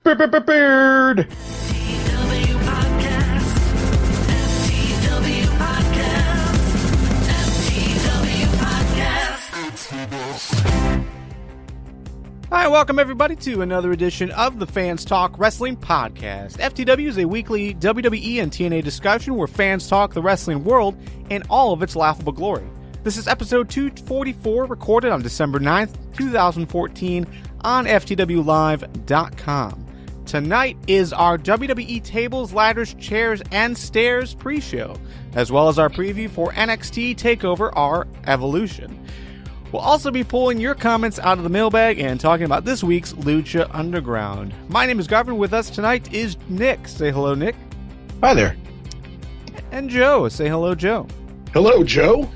Beard. FTW Podcast. FTW Podcast. FTW Podcast. Hi, welcome everybody to another edition of the Fans Talk Wrestling Podcast. FTW is a weekly WWE and TNA discussion where fans talk the wrestling world in all of its laughable glory. This is episode 244, recorded on December 9th, 2014 on FTWLive.com. Tonight is our WWE Tables, Ladders, Chairs, and Stairs pre-show, as well as our preview for NXT Takeover R Evolution. We'll also be pulling your comments out of the mailbag and talking about this week's Lucha Underground. My name is Garvin. With us tonight is Nick. Say hello, Nick. Hi there. And Joe. Say hello, Joe. Hello, Joe.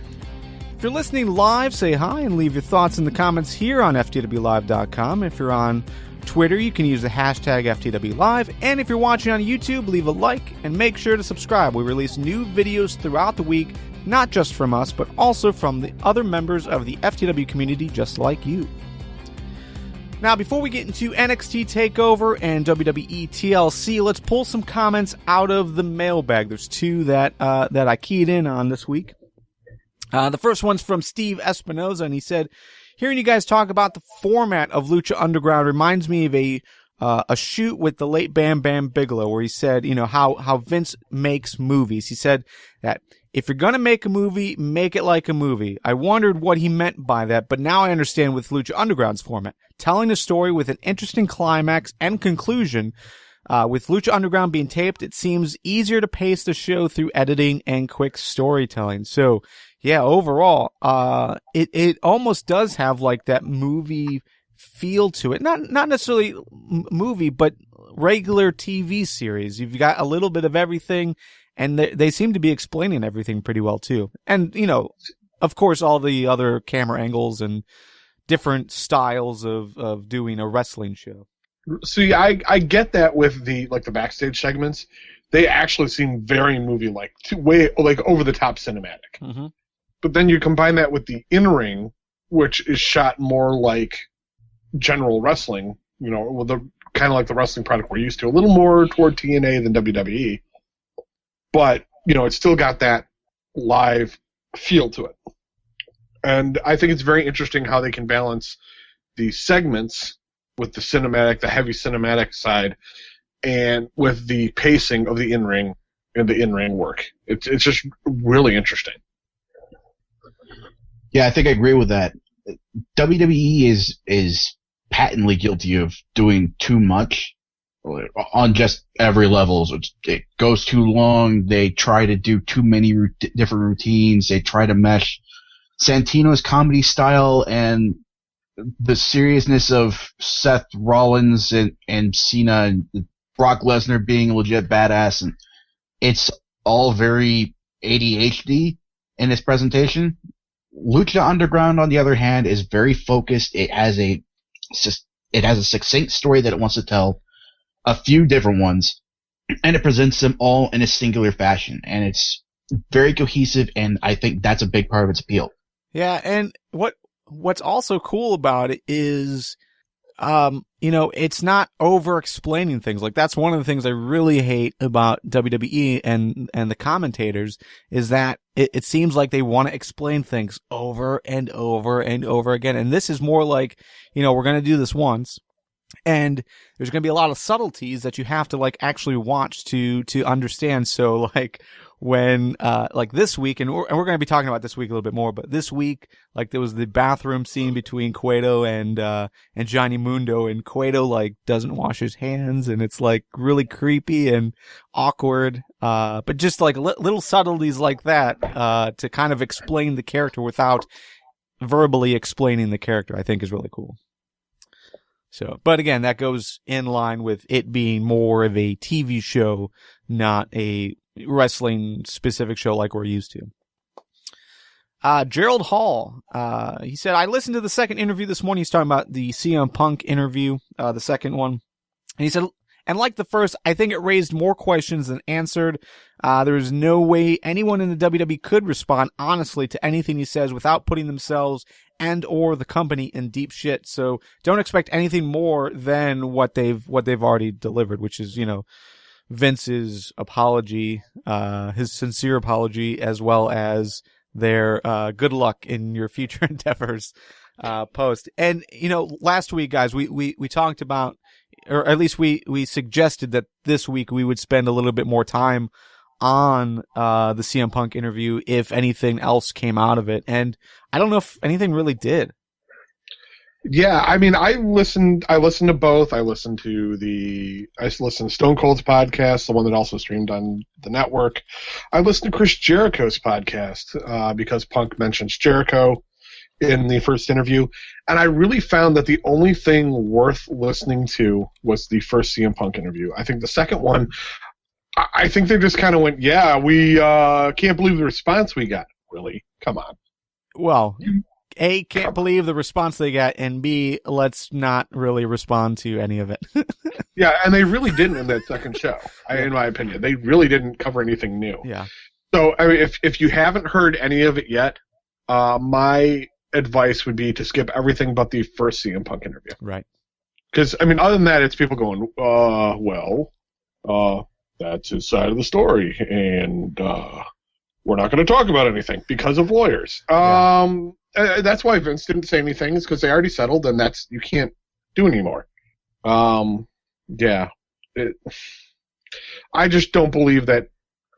If you're listening live, say hi and leave your thoughts in the comments here on FTWLive.com. If you're on Twitter, you can use the hashtag FTWLive. And if you're watching on YouTube, leave a like and make sure to subscribe. We release new videos throughout the week, not just from us, but also from the other members of the FTW community just like you. Now, before we get into NXT TakeOver and WWE TLC, let's pull some comments out of the mailbag. There's two that I keyed in on this week. The first one's from Steve Espinoza, and he said, hearing you guys talk about the format of Lucha Underground reminds me of a shoot with the late Bam Bam Bigelow, where he said, you know, how Vince makes movies. He said that if you're going to make a movie, make it like a movie. I wondered what he meant by that, but now I understand with Lucha Underground's format. Telling a story with an interesting climax and conclusion. With Lucha Underground being taped, it seems easier to pace the show through editing and quick storytelling. So, yeah, overall, it almost does have like that movie feel to it. Not necessarily movie, but regular TV series. You've got a little bit of everything, and they seem to be explaining everything pretty well too. And, you know, of course, all the other camera angles and different styles of doing a wrestling show. See, I get that with the backstage segments. They actually seem very movie-like, way like over-the-top cinematic. Mm-hmm. But then you combine that with the in-ring, which is shot more like general wrestling, you know, with the kind of like the wrestling product we're used to, a little more toward TNA than WWE. But, you know, it's still got that live feel to it. And I think it's very interesting how they can balance the segments with the cinematic, the heavy cinematic side, and with the pacing of the in-ring and the in-ring work. It's just really interesting. Yeah, I think I agree with that. WWE is patently guilty of doing too much on just every level. It goes too long. They try to do too many different routines. They try to mesh Santino's comedy style and the seriousness of Seth Rollins and Cena and Brock Lesnar being a legit badass, and it's all very ADHD in its presentation. Lucha Underground, on the other hand, is very focused. It has a succinct story that it wants to tell, a few different ones, and it presents them all in a singular fashion, and it's very cohesive, and I think that's a big part of its appeal. Yeah, and what's also cool about it is, you know, it's not over-explaining things. Like, that's one of the things I really hate about WWE and the commentators is that it seems like they want to explain things over and over and over again. And this is more like, you know, we're going to do this once, and there's going to be a lot of subtleties that you have to, like, actually watch to understand. So, like, when, like this week, and we're going to be talking about this week a little bit more, but this week, like, there was the bathroom scene between Cueto and Johnny Mundo, and Cueto, like, doesn't wash his hands, and it's, like, really creepy and awkward. But just, like, little subtleties like that, to kind of explain the character without verbally explaining the character, I think is really cool. So, but again, that goes in line with it being more of a TV show, not a wrestling specific show like we're used to. Gerald Hall, he said, I listened to the second interview this morning. He's talking about the CM Punk interview, the second one. And he said, and like the first, I think it raised more questions than answered. There's no way anyone in the WWE could respond honestly to anything he says without putting themselves and or the company in deep shit. So don't expect anything more than what they've already delivered, which is, Vince's apology, his sincere apology, as well as their good luck in your future endeavors post. And last week, guys, we talked about, or at least we suggested that this week we would spend a little bit more time on the CM Punk interview if anything else came out of it, and I don't know if anything really did. Yeah, I mean, I listened to both. I listened to Stone Cold's podcast, the one that also streamed on the network. I listened to Chris Jericho's podcast because Punk mentions Jericho in the first interview, and I really found that the only thing worth listening to was the first CM Punk interview. I think the second one, I think they just kind of went, yeah, we can't believe the response we got. Really? Come on. Well, A, can't believe the response they got, and B, let's not really respond to any of it. Yeah, and they really didn't in that second show, in my opinion. They really didn't cover anything new. Yeah. So, I mean, if you haven't heard any of it yet, my advice would be to skip everything but the first CM Punk interview. Right. Because, I mean, other than that, it's people going, that's his side of the story, and we're not going to talk about anything because of lawyers. Yeah. That's why Vince didn't say anything, is because they already settled, and you can't do anymore. Yeah. I just don't believe that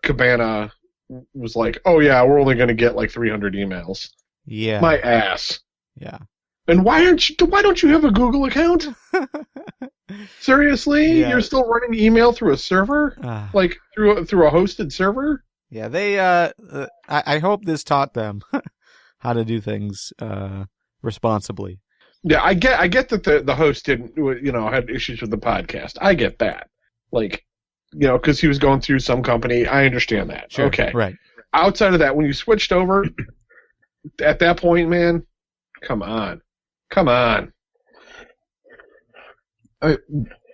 Cabana was like, oh yeah, we're only going to get like 300 emails. Yeah. My ass. Yeah. And why don't you have a Google account? Seriously? Yeah. You're still running email through a server? Like through a hosted server? Yeah, they I hope this taught them how to do things responsibly. Yeah, I get that the host didn't, had issues with the podcast. I get that. Like, because he was going through some company. I understand that. Sure, okay. Right. Outside of that, when you switched over, at that point, man, come on.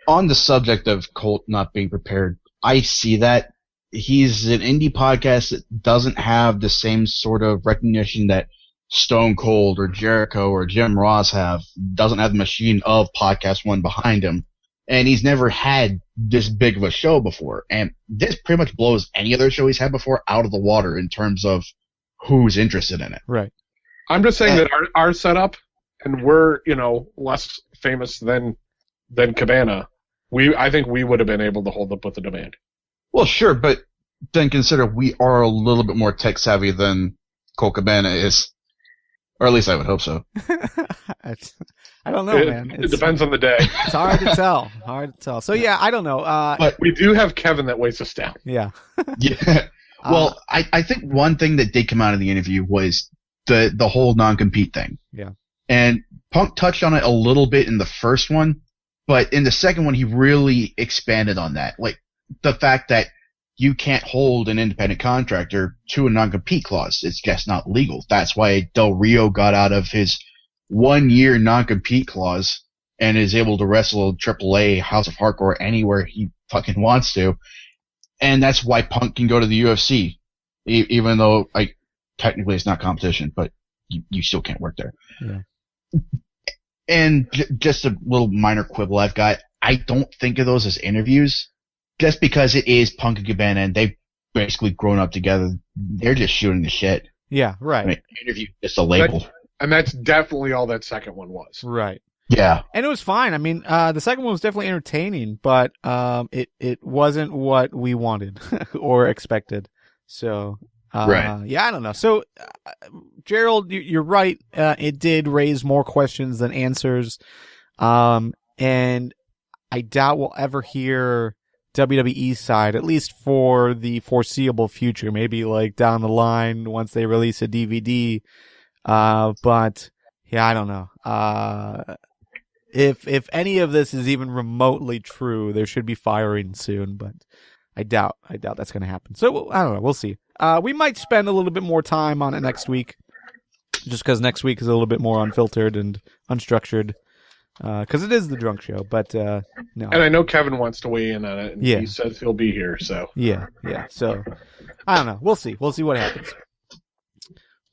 On the subject of Colt not being prepared, I see that. He's an indie podcast that doesn't have the same sort of recognition that Stone Cold or Jericho or Jim Ross have. Doesn't have the machine of Podcast One behind him. And he's never had this big of a show before. And this pretty much blows any other show he's had before out of the water in terms of who's interested in it. Right. I'm just saying that our setup, and we're, less famous than Cabana, I think we would have been able to hold up with the demand. Well, sure, but then consider we are a little bit more tech savvy than Colt Cabana is. Or at least I would hope so. I don't know, man. It depends on the day. It's hard to tell. So, yeah, I don't know. But we do have Kevin that weighs us down. Yeah. Yeah. Well, I think one thing that did come out of the interview was the whole non-compete thing. Yeah. And Punk touched on it a little bit in the first one, but in the second one, he really expanded on that. Like, the fact that you can't hold an independent contractor to a non-compete clause. It's just not legal. That's why Del Rio got out of his 1-year non-compete clause and is able to wrestle AAA, House of Hardcore anywhere he fucking wants to. And that's why Punk can go to the UFC, even though, technically it's not competition, but you still can't work there. Yeah. And just a little minor quibble I've got. I don't think of those as interviews. Just because it is Punk and Cabana and they've basically grown up together, they're just shooting the shit. Yeah, right. I mean, interview is a label. And that's definitely all that second one was. Right. Yeah. And it was fine. I mean, the second one was definitely entertaining, but it wasn't what we wanted or expected. So, right. Yeah, I don't know. So, Gerald, you're right. It did raise more questions than answers. And I doubt we'll ever hear WWE side, at least for the foreseeable future, maybe like down the line once they release a DVD. But yeah, I don't know. If any of this is even remotely true, there should be firing soon, but I doubt that's going to happen. So I don't know. We'll see. We might spend a little bit more time on it next week, just because next week is a little bit more unfiltered and unstructured. Because it is the drunk show, but no. And I know Kevin wants to weigh in on it, and he says he'll be here. So yeah. So I don't know. We'll see. We'll see what happens.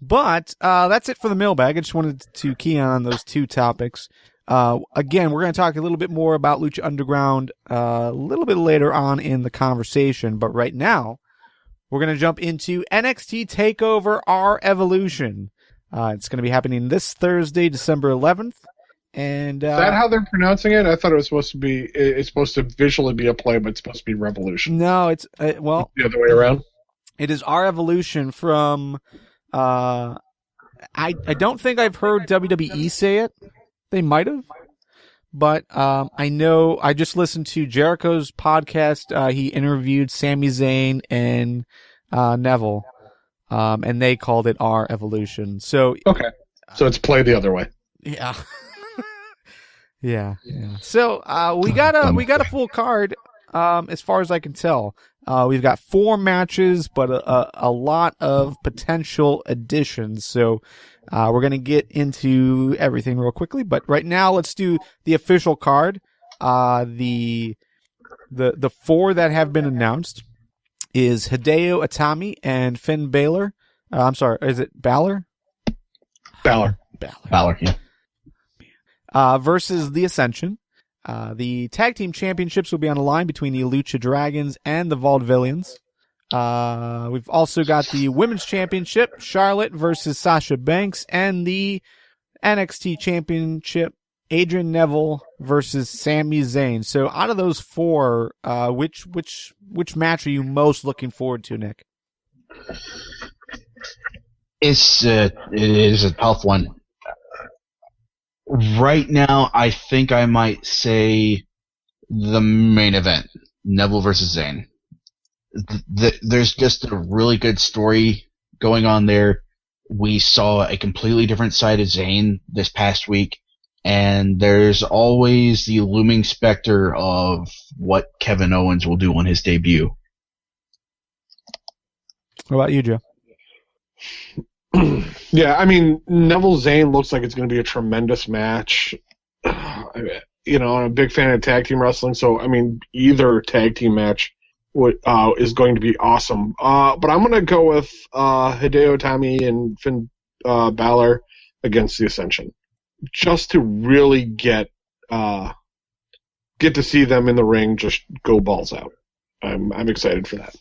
But that's it for the mailbag. I just wanted to key on those two topics. Again, we're going to talk a little bit more about Lucha Underground a little bit later on in the conversation. But right now, we're going to jump into NXT Takeover R Evolution. It's going to be happening this Thursday, December 11th. And Is that how they're pronouncing it? I thought it was supposed to be. It's supposed to visually be a play, but it's supposed to be Revolution. No, it's well, The other way around. it is R Evolution from. I don't think I've heard WWE say it. They might have, but I know I just listened to Jericho's podcast. He interviewed Sami Zayn and Neville, and they called it R Evolution. So Okay, so it's play the other way. yeah. Yeah. So we got a full card, as far as I can tell. We've got 4 matches, but a lot of potential additions. So we're gonna get into everything real quickly. But right now, let's do the official card. The 4 that have been announced is Hideo Itami and Finn Balor. I'm sorry, is it Balor? Balor. Yeah. Versus the Ascension. The tag team championships will be on the line between the Lucha Dragons and the Vaudevillians. We've also got the women's championship, Charlotte versus Sasha Banks, and the NXT championship, Adrian Neville versus Sami Zayn. So out of those 4, which match are you most looking forward to, Nick? It is a tough one. Right now, I think I might say the main event, Neville versus Zayn. There's just a really good story going on there. We saw a completely different side of Zayn this past week, and there's always the looming specter of what Kevin Owens will do on his debut. What about you, Joe? Yeah, I mean, Neville Zayn looks like it's going to be a tremendous match. You know, I'm a big fan of tag team wrestling, so I mean, either tag team match is going to be awesome. But I'm going to go with Hideo Itami and Finn Balor against the Ascension, just to really get to see them in the ring just go balls out. I'm excited for that.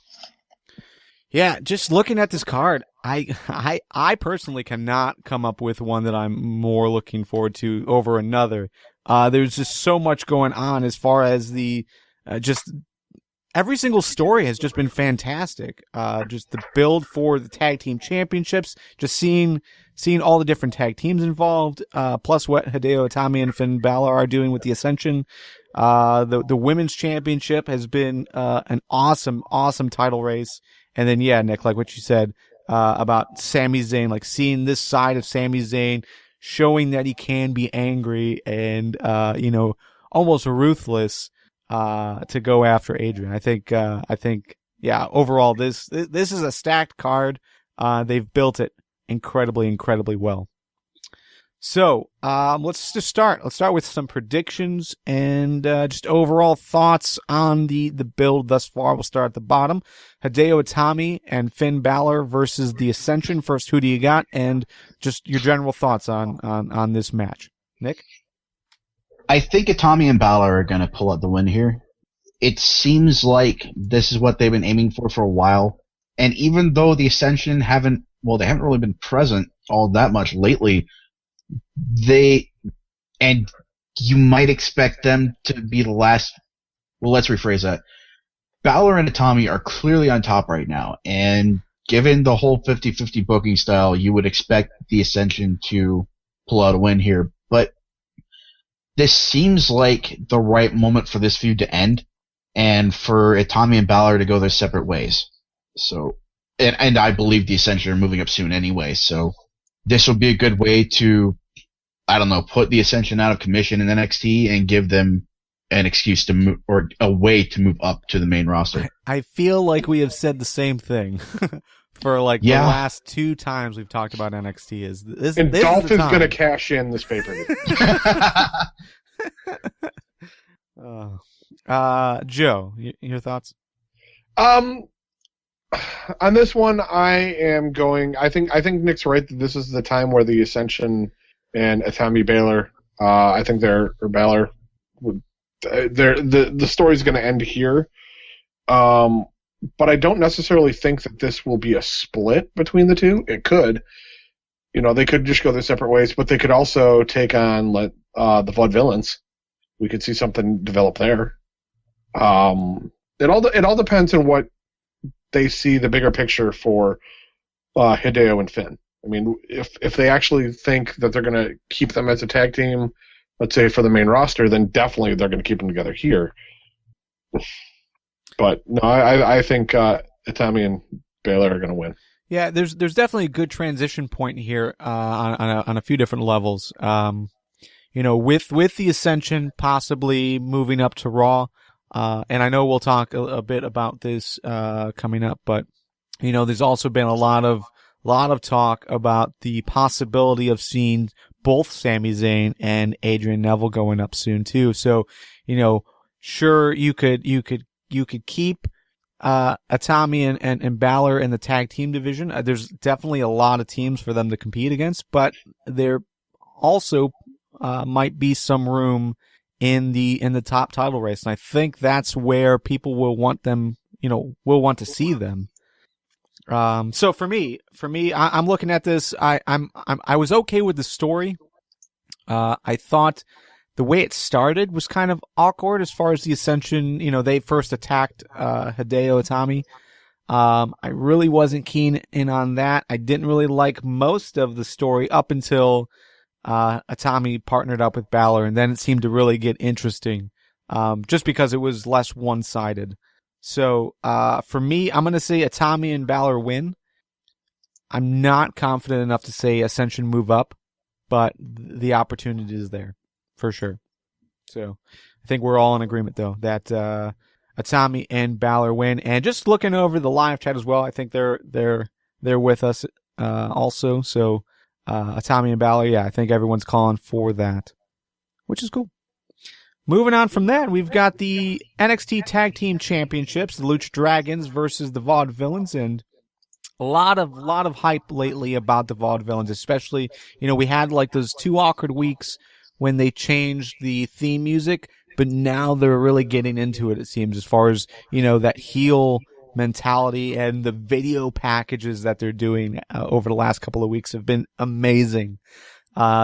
Yeah, just looking at this card, I personally cannot come up with one that I'm more looking forward to over another. There's just so much going on as far as the just every single story has just been fantastic. Just the build for the tag team championships, just seeing all the different tag teams involved, plus what Hideo Itami and Finn Balor are doing with the Ascension. The women's championship has been an awesome title race. And then, yeah, Nick, like what you said about Sami Zayn, like seeing this side of Sami Zayn, showing that he can be angry and, almost ruthless to go after Adrian. I think, yeah, overall, this is a stacked card. They've built it incredibly well. So, let's just start. Let's start with some predictions and just overall thoughts on the build thus far. We'll start at the bottom. Hideo Itami and Finn Balor versus the Ascension. First, who do you got? And just your general thoughts on this match. Nick? I think Itami and Balor are going to pull out the win here. It seems like this is what they've been aiming for a while. And even though the Ascension haven't really been present all that much lately, you might expect them to be the last. Well, let's rephrase that. Balor and Itami are clearly on top right now, and given the whole 50-50 booking style, you would expect the Ascension to pull out a win here. But this seems like the right moment for this feud to end, and for Itami and Balor to go their separate ways. So, and I believe the Ascension are moving up soon anyway, so this will be a good way to, I don't know, put the Ascension out of commission in NXT and give them an excuse to move, or a way to move up to the main roster. I feel like we have said the same thing for the last 2 times we've talked about NXT. And Dolph is going to cash in this pay-per-view. Joe, your thoughts? On this one, I am going. I think Nick's right that this is the time where the Ascension and Atami Baylor. I think they're or Balor. The story's going to end here. But I don't necessarily think that this will be a split between the two. It could. They could just go their separate ways, but they could also take on the Vaudevillains. We could see something develop there. It all depends on what they see the bigger picture for Hideo and Finn. I mean, if they actually think that they're going to keep them as a tag team, let's say for the main roster, then definitely they're going to keep them together here. But no, I think Itami and Baylor are going to win. Yeah, there's definitely a good transition point here on a few different levels. With the Ascension possibly moving up to Raw, and I know we'll talk a bit about this coming up, but there's also been a lot of talk about the possibility of seeing both Sami Zayn and Adrian Neville going up soon too. So, sure you could keep Itami and Balor in the tag team division. There's definitely a lot of teams for them to compete against, but there also might be some room in the top title race, and I think that's where people will want them. Will want to see them. So for me, I'm looking at this. I was okay with the story. I thought the way it started was kind of awkward as far as the Ascension. They first attacked Hideo Itami. I really wasn't keen in on that. I didn't really like most of the story up until Itami partnered up with Balor, and then it seemed to really get interesting, just because it was less one-sided. So, for me, I'm going to say Itami and Balor win. I'm not confident enough to say Ascension move up, but the opportunity is there, for sure. So, I think we're all in agreement, though, that Itami and Balor win. And just looking over the live chat as well, I think they're with us also. So, Itami and Balor, yeah, I think everyone's calling for that, which is cool. Moving on from that, we've got the NXT Tag Team Championships, the Lucha Dragons versus the Vaudevillains, and a lot of hype lately about the Vaudevillains, especially, we had like those 2 awkward weeks when they changed the theme music, but now they're really getting into it seems, as far as, that heel mentality, and the video packages that they're doing over the last couple of weeks have been amazing.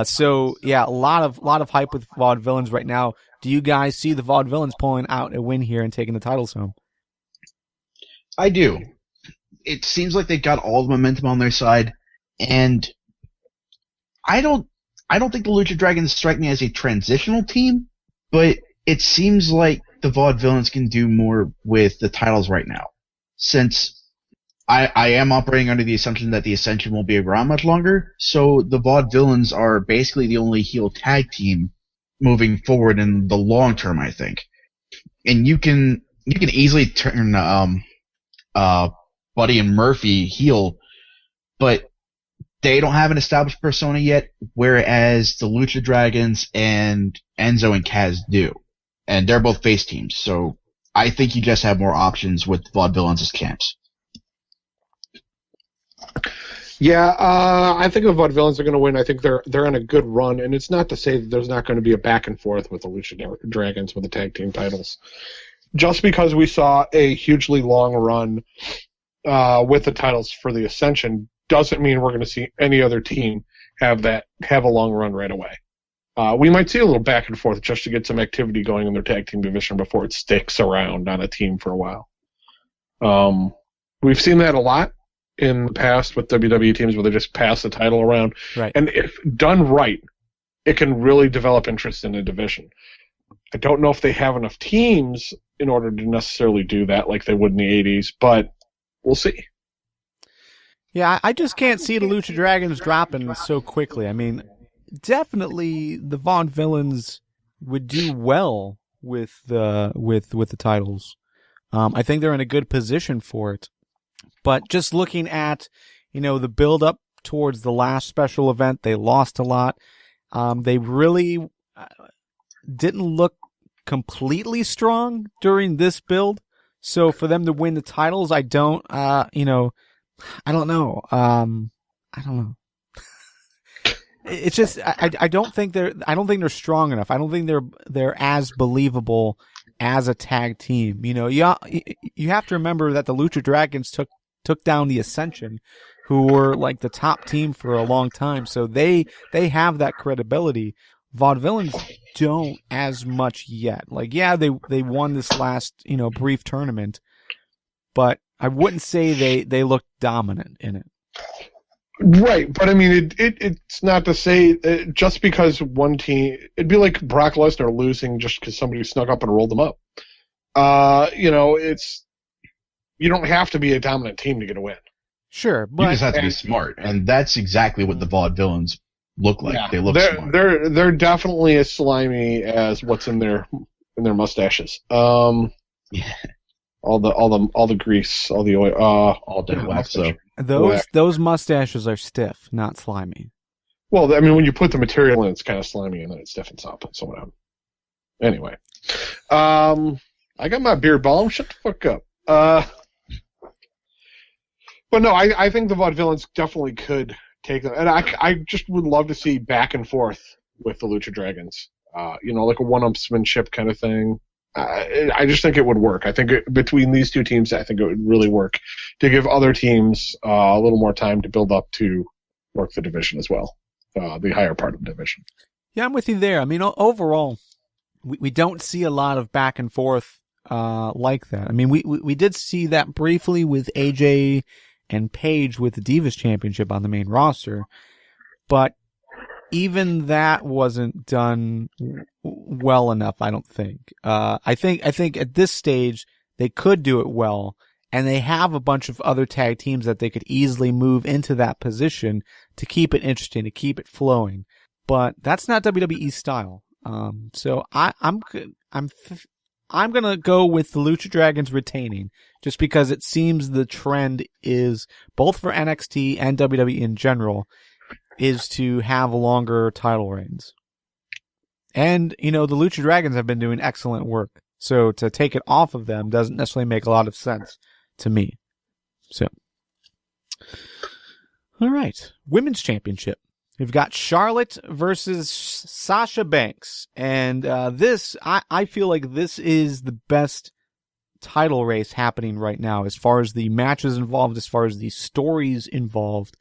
So yeah, a lot of hype with Vaudevillains right now. Do you guys see the Vaudevillains pulling out a win here and taking the titles home? I do. It seems like they've got all the momentum on their side, and I don't think the Lucha Dragons strike me as a transitional team, but it seems like the Vaudevillains can do more with the titles right now. Since I am operating under the assumption that the Ascension won't be around much longer, so the Vaudevillains are basically the only heel tag team moving forward in the long term, I think. And you can easily turn Buddy and Murphy heel, but they don't have an established persona yet, whereas the Lucha Dragons and Enzo and Kaz do. And they're both face teams, so I think you just have more options with Vaudevillains as camps. Yeah, I think the Vaudevillains are going to win. I think they're on a good run, and it's not to say that there's not going to be a back and forth with the Lucha Dragons with the tag team titles. Just because we saw a hugely long run with the titles for the Ascension doesn't mean we're going to see any other team have a long run right away. We might see a little back and forth just to get some activity going in their tag team division before it sticks around on a team for a while. We've seen that a lot in the past with WWE teams where they just pass the title around. Right. And if done right, it can really develop interest in a division. I don't know if they have enough teams in order to necessarily do that like they would in the 80s, but we'll see. Yeah, I just can't see the Lucha Dragons dropping so quickly. I mean, definitely the Vaudevillains would do well with the titles. I think they're in a good position for it. But just looking at, the build up towards the last special event, they lost a lot. They really didn't look completely strong during this build. So for them to win the titles, I don't know. I don't know. It's just I don't think they're strong enough. I don't think they're as believable as a tag team. You know, you have to remember that the Lucha Dragons took down the Ascension, who were like the top team for a long time. So they have that credibility. Vaudevillains don't as much yet. Like, yeah, they won this last, brief tournament, but I wouldn't say they look dominant in it. Right, but I mean, it's not to say just because one team, it'd be like Brock Lesnar losing just because somebody snuck up and rolled them up. You don't have to be a dominant team to get a win. Sure, but you just have to be smart, and that's exactly what the Vaudevillains look like. Yeah, they look smart. They're definitely as slimy as what's in their mustaches. Yeah. All the grease, all the oil, all the wax. So those mustaches are stiff, not slimy. Well, I mean, when you put the material in, it's kind of slimy, and then it stiffens up. So whatever. Anyway, I got my beer balm. Shut the fuck up. But no, I think the Vaudevillains definitely could take them, and I just would love to see back and forth with the Lucha Dragons. Like a one-upsmanship kind of thing. I just think it would work. I think between these two teams, I think it would really work to give other teams a little more time to build up to work the division as well, the higher part of the division. Yeah, I'm with you there. I mean, overall, we don't see a lot of back and forth like that. I mean, we did see that briefly with AJ and Paige with the Divas Championship on the main roster, but even that wasn't done well enough, I don't think. I think at this stage they could do it well, and they have a bunch of other tag teams that they could easily move into that position to keep it interesting, to keep it flowing. But that's not WWE style. So I'm gonna go with the Lucha Dragons retaining, just because it seems the trend is, both for NXT and WWE in general, is to have longer title reigns. And, the Lucha Dragons have been doing excellent work. So to take it off of them doesn't necessarily make a lot of sense to me. So, all right. Women's Championship. We've got Charlotte versus Sasha Banks. And I feel like this is the best title race happening right now, as far as the matches involved, as far as the stories involved.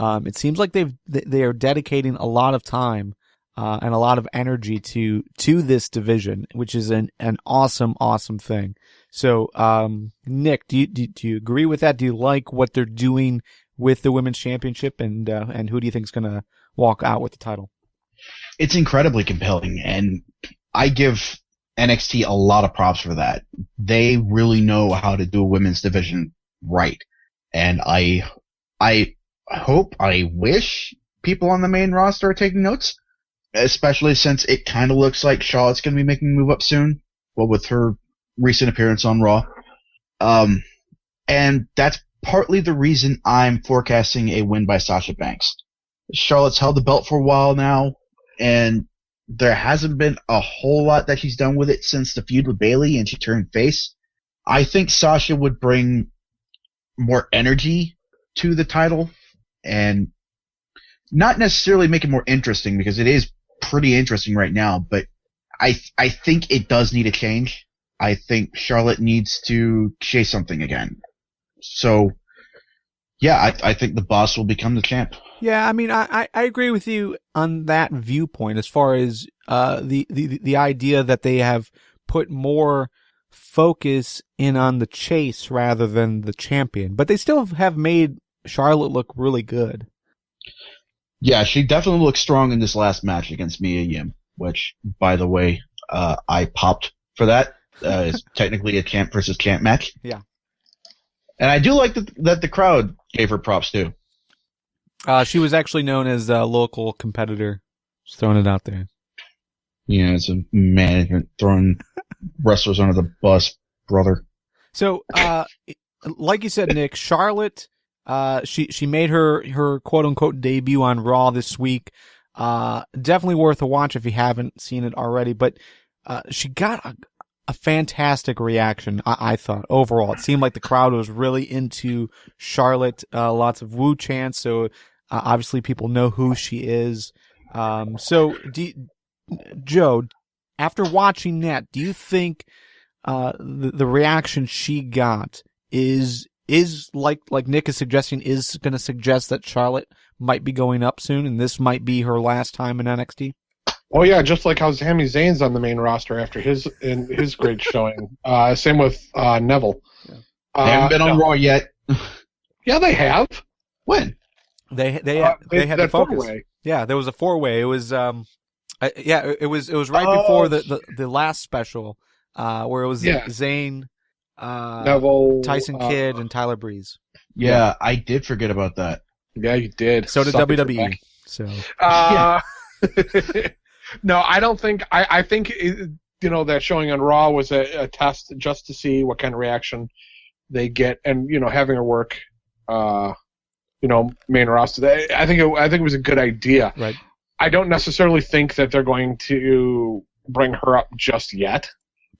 It seems like they are dedicating a lot of time and a lot of energy to this division, which is an awesome thing. So, Nick, do you agree with that? Do you like what they're doing with the Women's Championship, and who do you think is going to walk out with the title? It's incredibly compelling, and I give NXT a lot of props for that. They really know how to do a women's division right, and I wish people on the main roster are taking notes, especially since it kind of looks like Charlotte's going to be making a move up soon, with her recent appearance on Raw. And that's partly the reason I'm forecasting a win by Sasha Banks. Charlotte's held the belt for a while now, and there hasn't been a whole lot that she's done with it since the feud with Bayley and she turned face. I think Sasha would bring more energy to the title, and not necessarily make it more interesting, because it is pretty interesting right now, but I think it does need a change. I think Charlotte needs to chase something again. So, yeah, I think the boss will become the champ. Yeah, I mean, I agree with you on that viewpoint, as far as the idea that they have put more focus in on the chase rather than the champion. But they still have made Charlotte look really good. Yeah, she definitely looks strong in this last match against Mia Yim, which, by the way, I popped for that. It's technically a champ versus champ match. Yeah. And I do like that the crowd gave her props, too. She was actually known as a local competitor. Just throwing it out there. Yeah, it's a management throwing wrestlers under the bus, brother. So, like you said, Nick, Charlotte, she made her quote unquote debut on Raw this week. Definitely worth a watch if you haven't seen it already. But she got a fantastic reaction, I thought, overall. It seemed like the crowd was really into Charlotte, lots of woo chants, so obviously people know who she is. Joe, after watching that, do you think the reaction she got is like Nick is suggesting, is going to suggest that Charlotte might be going up soon, and this might be her last time in NXT? Oh yeah, just like how Sami Zayn's on the main roster after his great showing. Same with Neville. They haven't been on Raw yet. Yeah, they have. When? They had the focus. Four-way. Yeah, there was a 4-way. It was it was right before the last special where it was Zayn, Neville, Tyson Kidd, and Tyler Breeze. Yeah, I did forget about that. Yeah, you did. So did WWE. So. No, I don't think. I think that showing on Raw was a test just to see what kind of reaction they get, and having her work, main roster. I think it was a good idea. Right. I don't necessarily think that they're going to bring her up just yet.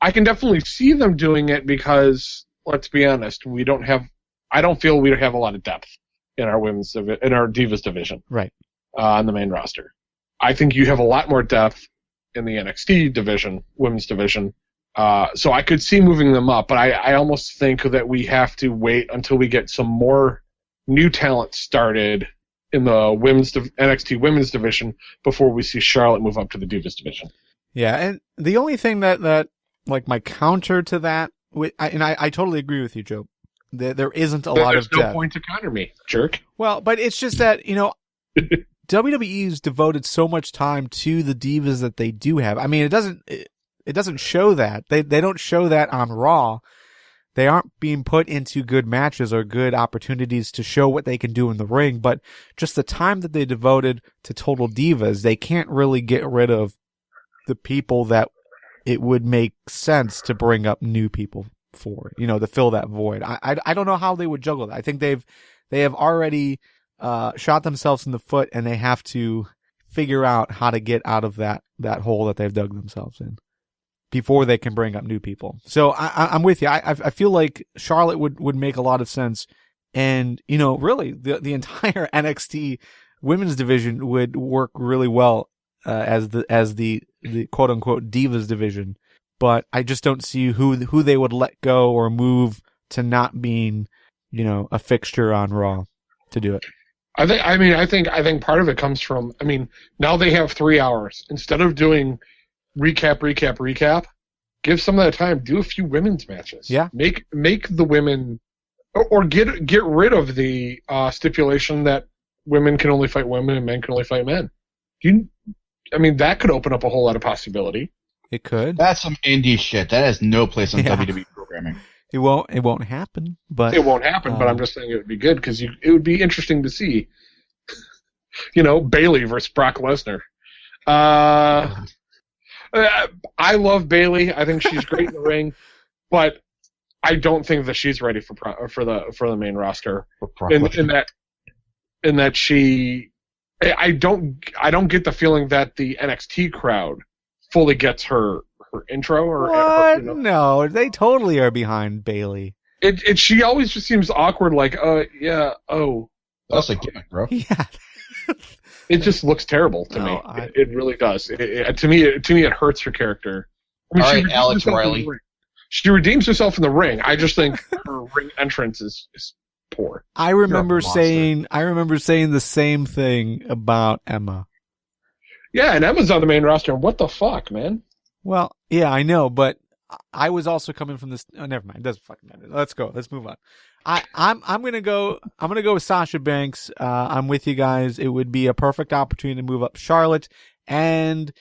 I can definitely see them doing it because, let's be honest, I don't feel we have a lot of depth in our Divas division. Right. On the main roster. I think you have a lot more depth in the NXT division, women's division. So I could see moving them up, but I almost think that we have to wait until we get some more new talent started in the NXT women's division before we see Charlotte move up to the Divas division. Yeah, and the only thing that like my counter to that, I totally agree with you, Joe. There isn't a lot of depth. There's no point to counter me, jerk. Well, but it's just that, WWE's devoted so much time to the divas that they do have. I mean, it doesn't show that. They don't show that on Raw. They aren't being put into good matches or good opportunities to show what they can do in the ring, but just the time that they devoted to Total Divas, they can't really get rid of the people that it would make sense to bring up new people for, to fill that void. I don't know how they would juggle that. I think they have already shot themselves in the foot, and they have to figure out how to get out of that hole that they've dug themselves in before they can bring up new people. So I'm with you. I feel like Charlotte would make a lot of sense, and really the entire NXT women's division would work really well as the quote unquote divas division. But I just don't see who they would let go or move to not being a fixture on Raw to do it. I think part of it comes from, now they have 3 hours. Instead of doing recap, give some of that time, do a few women's matches. Yeah. Make the women, or get rid of the stipulation that women can only fight women and men can only fight men. That could open up a whole lot of possibility. It could. That's some indie shit. That has no place on WWE programming. It won't happen, but it won't happen. But I'm just saying it would be good because it would be interesting to see. Bayley versus Brock Lesnar. I love Bayley. I think she's great in the ring, but I don't think that she's ready for the main roster. In that she, I don't get the feeling that the NXT crowd fully gets her intro or what? No, they totally are behind Bayley. She always just seems awkward, like that's a gimmick, bro. Yeah. It just looks terrible to me. It really does. To me, it hurts her character. All right, Alex Riley. She redeems herself in the ring. I just think her ring entrance is poor. I remember saying the same thing about Emma. Yeah, and Emma's on the main roster. What the fuck, man? Well, yeah, I know, but I was also coming from this. Oh, never mind. It doesn't fucking matter. Let's go. Let's move on. I'm gonna go with Sasha Banks. I'm with you guys. It would be a perfect opportunity to move up Charlotte, and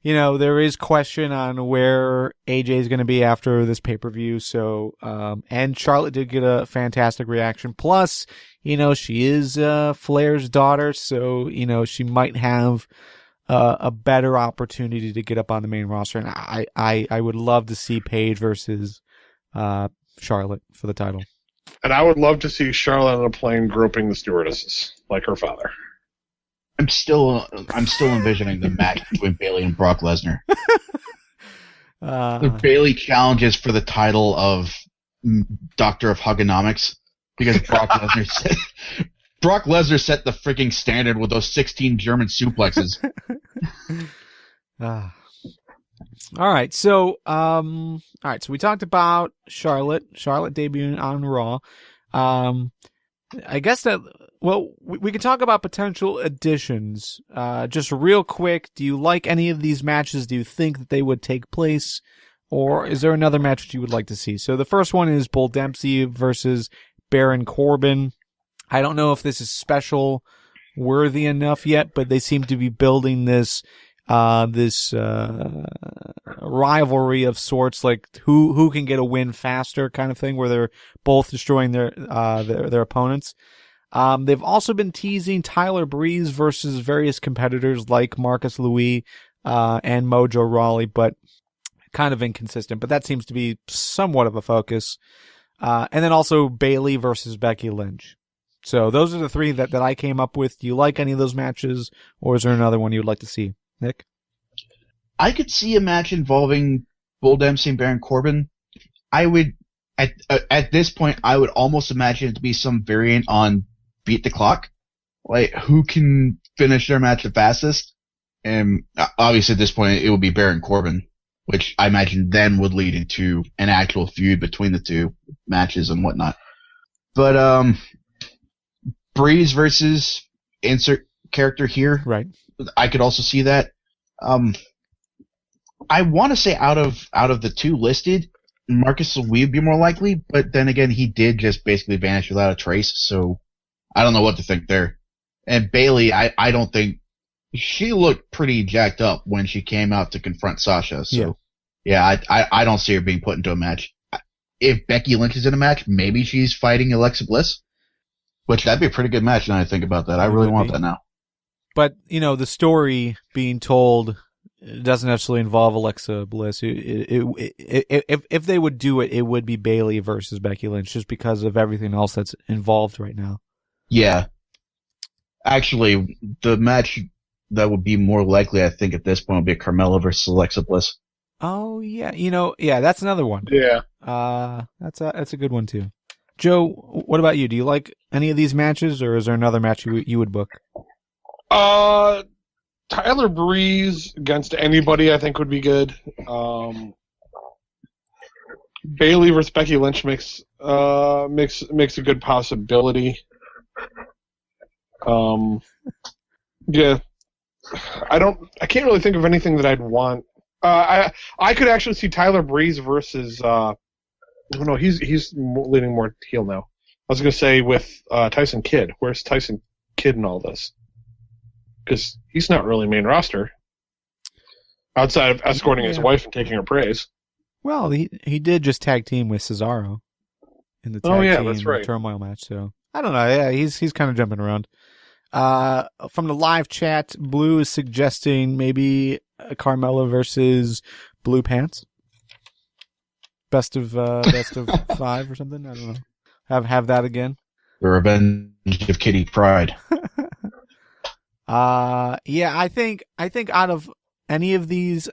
there is question on where AJ is going to be after this pay-per-view. So, and Charlotte did get a fantastic reaction. Plus, she is Flair's daughter, so she might have a better opportunity to get up on the main roster. And I would love to see Paige versus Charlotte for the title. And I would love to see Charlotte on a plane groping the stewardesses like her father. I'm still envisioning the match between Bayley and Brock Lesnar. Bailey challenges for the title of Doctor of Hugonomics because Brock Lesnar set the freaking standard with those 16 German suplexes. All right, so so we talked about Charlotte debuting on Raw. I guess that, well, we can talk about potential additions. Just real quick, do you like any of these matches? Do you think that they would take place? Or is there another match that you would like to see? So the first one is Bull Dempsey versus Baron Corbin. I don't know if this is special worthy enough yet, but they seem to be building this rivalry of sorts, like who can get a win faster kind of thing, where they're both destroying their opponents. They've also been teasing Tyler Breeze versus various competitors like Marcus Louis and Mojo Rawley, but kind of inconsistent. But that seems to be somewhat of a focus. And then also Bayley versus Becky Lynch. So those are the three that I came up with. Do you like any of those matches, or is there another one you would like to see, Nick? I could see a match involving Bull Dempsey and Baron Corbin. I would, at this point, I would almost imagine it to be some variant on Beat the Clock. Like, who can finish their match the fastest? And obviously at this point, it would be Baron Corbin, which I imagine then would lead into an actual feud between the two matches and whatnot. But, Breeze versus insert character here. Right. I could also see that. I want to say out of the two listed, Marcus Louis would be more likely, but then again, he did just basically vanish without a trace, so I don't know what to think there. And Bayley, I don't think she looked pretty jacked up when she came out to confront Sasha, so yeah, I don't see her being put into a match. If Becky Lynch is in a match, maybe she's fighting Alexa Bliss, which that'd be a pretty good match now I think about that. I really want that now. But, the story being told doesn't necessarily involve Alexa Bliss. If they would do it, it would be Bayley versus Becky Lynch, just because of everything else that's involved right now. Yeah. Actually, the match that would be more likely, I think, at this point would be Carmella versus Alexa Bliss. Oh, yeah. That's another one. Yeah. That's a good one, too. Joe, what about you? Do you like any of these matches, or is there another match you would book? Tyler Breeze against anybody I think would be good. Bayley versus Becky Lynch makes a good possibility. Yeah. I can't really think of anything that I'd want. I could actually see Tyler Breeze versus no, he's leaning more heel now. I was going to say with Tyson Kidd. Where's Tyson Kidd in all this? Because he's not really main roster, outside of escorting his wife and taking her praise. Well, he did just tag team with Cesaro in the tag team turmoil match. So I don't know. Yeah, he's kind of jumping around. From the live chat, Blue is suggesting maybe Carmella versus Blue Pants. Best of 5 or something. I don't know. Have that again. The Revenge of Kitty Pryde. Yeah, I think out of any of these,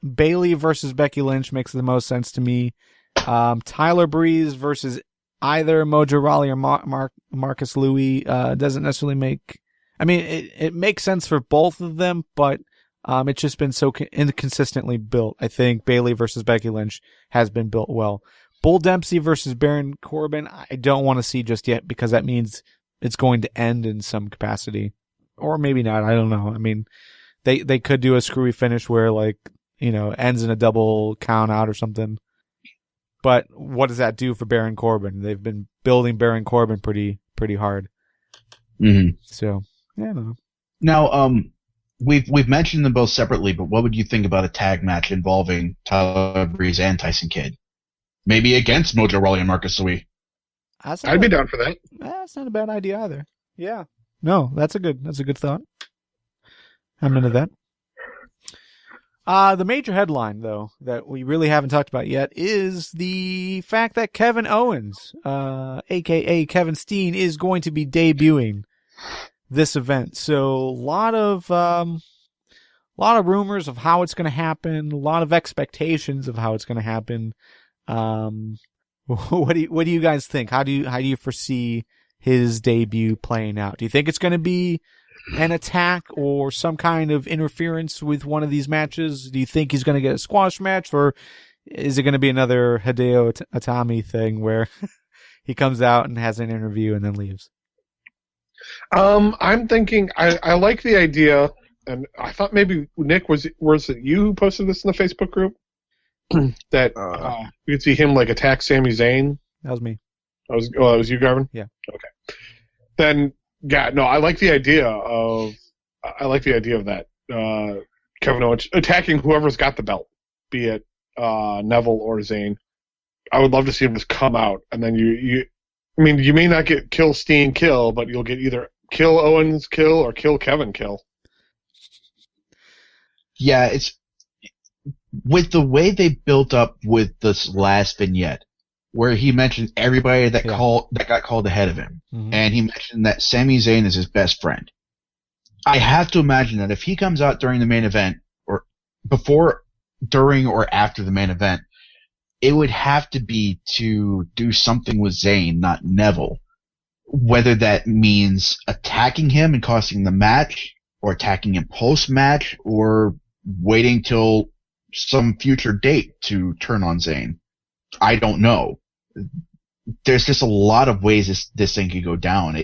Bayley versus Becky Lynch makes the most sense to me. Tyler Breeze versus either Mojo Rawley or Marcus Louis doesn't necessarily make. I mean, it makes sense for both of them, but it's just been so inconsistently built. I think Bayley versus Becky Lynch has been built well. Bull Dempsey versus Baron Corbin, I don't want to see just yet, because that means it's going to end in some capacity. Or maybe not, I don't know. I mean, they could do a screwy finish where, ends in a double count out or something. But what does that do for Baron Corbin? They've been building Baron Corbin pretty hard. Mm-hmm. So, yeah, I don't know. Now, we've mentioned them both separately, but what would you think about a tag match involving Tyler Breeze and Tyson Kidd? Maybe against Mojo Rawley and Marcus Louis. I'd be down for that. That's not a bad idea either. Yeah. No, that's a good thought. I'm into that. The major headline, though, that we really haven't talked about yet is the fact that Kevin Owens, aka Kevin Steen, is going to be debuting this event. So a lot lot of rumors of how it's going to happen, a lot of expectations of how it's going to happen. What do you guys think? How do you foresee his debut playing out? Do you think it's going to be an attack or some kind of interference with one of these matches? Do you think he's going to get a squash match, or is it going to be another Hideo Itami thing where he comes out and has an interview and then leaves? I'm thinking I like the idea, and I thought maybe Nick was it you who posted this in the Facebook group that you could see him like attack Sami Zayn. That was me. It was you, Garvin? Yeah. Okay. Then yeah, no, I like the idea of that. Kevin Owens attacking whoever's got the belt, be it Neville or Zayn. I would love to see him just come out, and then you may not get kill Steen kill, but you'll get either kill Owens kill or kill Kevin kill. Yeah, it's with the way they built up with this last vignette, where he mentioned everybody that got called ahead of him, and he mentioned that Sami Zayn is his best friend. I have to imagine that if he comes out during the main event, or before, during, or after the main event, it would have to be to do something with Zayn, not Neville. Whether that means attacking him and costing the match, or attacking him post-match, or waiting till some future date to turn on Zayn. I don't know. There's just a lot of ways this thing could go down.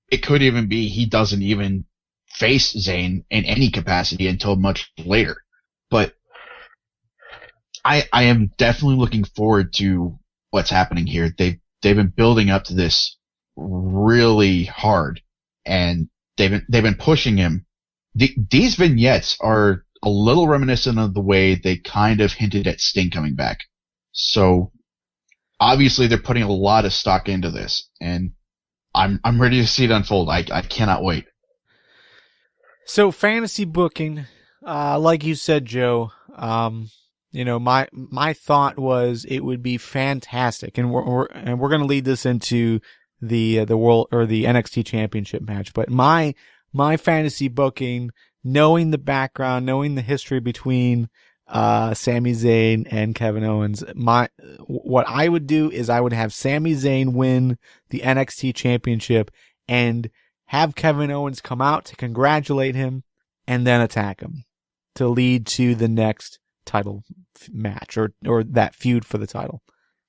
It could even be he doesn't even face Zayn in any capacity until much later. But I am definitely looking forward to what's happening here. They've been building up to this really hard, and they've been pushing him. These vignettes are a little reminiscent of the way they kind of hinted at Sting coming back. So obviously they're putting a lot of stock into this, and I'm ready to see it unfold. I cannot wait. So fantasy booking, like you said, Joe, my thought was it would be fantastic, and we're going to lead this into the world or the NXT Championship match. But my fantasy booking, knowing the background, knowing the history between Sami Zayn and Kevin Owens, what I would do is I would have Sami Zayn win the NXT Championship and have Kevin Owens come out to congratulate him and then attack him to lead to the next title match or that feud for the title.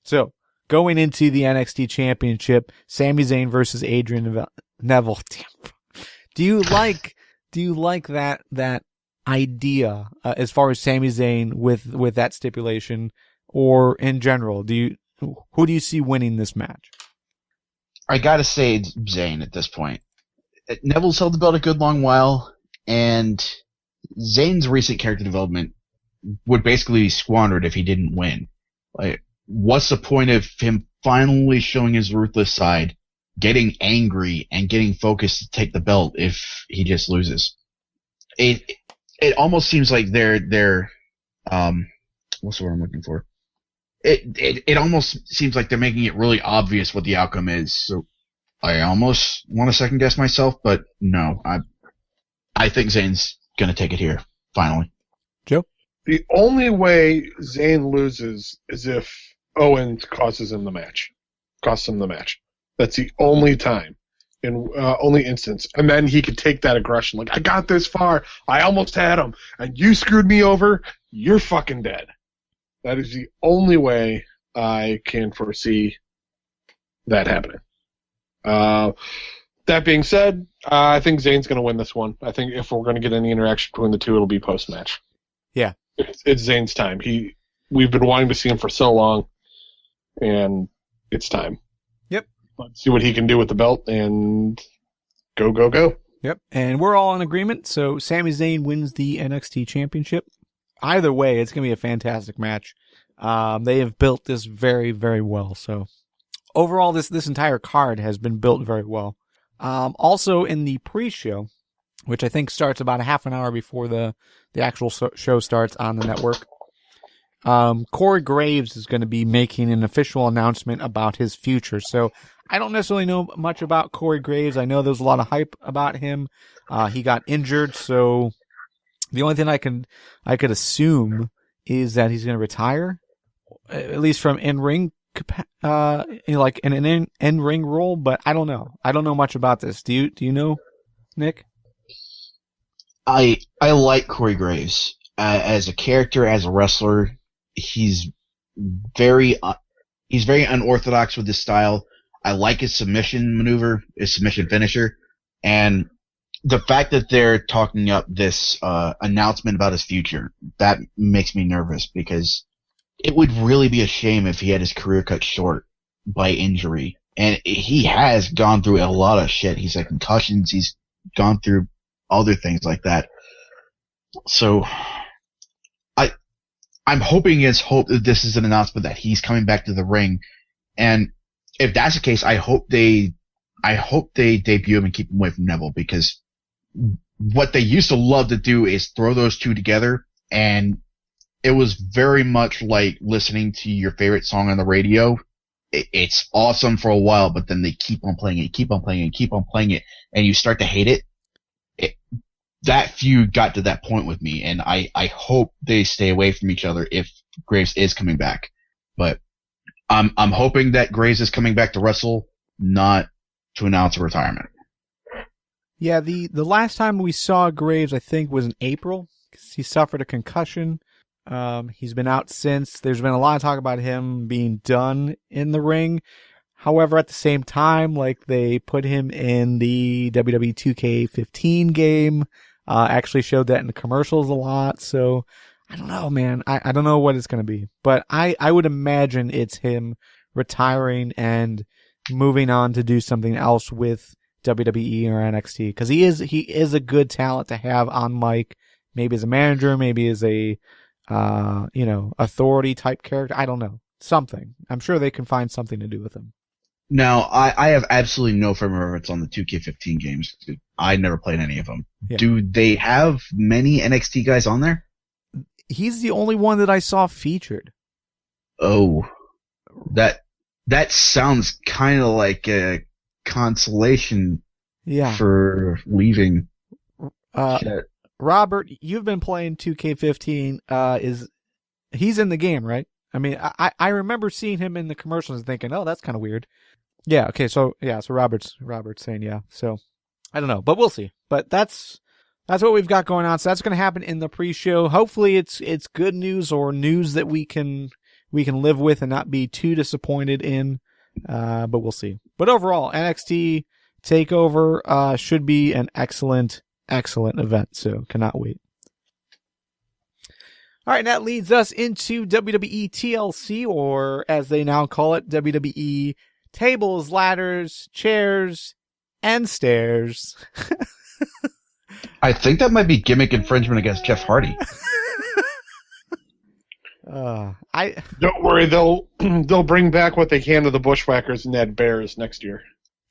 So going into the NXT Championship, Sami Zayn versus Adrian Neville. Do you like that idea as far as Sami Zayn with that stipulation, or in general, who do you see winning this match? I gotta say it's Zayn at this point. Neville's held the belt a good long while, and Zayn's recent character development would basically be squandered if he didn't win. Like, what's the point of him finally showing his ruthless side, getting angry, and getting focused to take the belt if he just loses? It almost seems like they're what's the word I'm looking for? It almost seems like they're making it really obvious what the outcome is. So I almost want to second guess myself, but no, I think Zayn's gonna take it here finally. Joe? The only way Zayn loses is if Owens costs him the match. That's the only time, only instance. And then he could take that aggression. Like, I got this far, I almost had him, and you screwed me over, you're fucking dead. That is the only way I can foresee that happening. That being said, I think Zayn's going to win this one. I think if we're going to get any interaction between the two, it'll be post-match. Yeah. It's Zayn's time. We've been wanting to see him for so long, and it's time. Yep. Let's see what he can do with the belt, and go, go, go. Yep. And we're all in agreement. So Sami Zayn wins the NXT Championship. Either way, it's going to be a fantastic match. They have built this very, very well. So overall, this entire card has been built very well. Also in the pre-show, which I think starts about a half an hour before the actual show starts on the network, Corey Graves is going to be making an official announcement about his future. So I don't necessarily know much about Corey Graves. I know there's a lot of hype about him. He got injured, so The only thing I could assume is that he's going to retire, at least from in-ring, like in an in-ring role. But I don't know. I don't know much about this. Do you know, Nick? I like Corey Graves as a character, as a wrestler. He's very unorthodox with his style. I like his submission maneuver, his submission finisher, and the fact that they're talking up this announcement about his future, that makes me nervous, because it would really be a shame if he had his career cut short by injury. And he has gone through a lot of shit. He's had concussions. He's gone through other things like that. So I'm hoping against hope that this is an announcement that he's coming back to the ring. And if that's the case, I hope they debut him and keep him away from Neville, because what they used to love to do is throw those two together, and it was very much like listening to your favorite song on the radio. It's awesome for a while, but then they keep on playing it, and you start to hate it. That feud got to that point with me, and I hope they stay away from each other if Graves is coming back. But I'm hoping that Graves is coming back to wrestle, not to announce a retirement. Yeah, the last time we saw Graves, I think, was in April. He suffered a concussion. He's been out since. There's been a lot of talk about him being done in the ring. However, at the same time, like, they put him in the WWE 2K15 game, actually showed that in the commercials a lot. So I don't know, man. I don't know what it's going to be, but I would imagine it's him retiring and moving on to do something else with WWE or NXT, because he is a good talent to have on mic, maybe as a manager, maybe as a authority type character. I don't know, something. I'm sure they can find something to do with him. Now, I have absolutely no frame of reference on the 2K15 games. I never played any of them. Yeah. Do they have many NXT guys on there? He's the only one that I saw featured. Oh, that sounds kind of like a consolation for leaving. Robert, you've been playing 2K15. He's in the game, right? I mean, I remember seeing him in the commercials and thinking, oh, that's kind of weird. Yeah. Okay. So Robert's saying yeah. So I don't know, but we'll see. But that's what we've got going on. So that's going to happen in the pre-show. Hopefully it's good news, or news that we can live with and not be too disappointed in. But we'll see. But overall, NXT Takeover should be an excellent event. So cannot wait. All right, and that leads us into WWE TLC, or as they now call it, WWE Tables, Ladders, Chairs, and Stairs. I think that might be gimmick infringement against Jeff Hardy. Don't worry, they'll bring back what they can to the Bushwhackers and Ned Bears next year.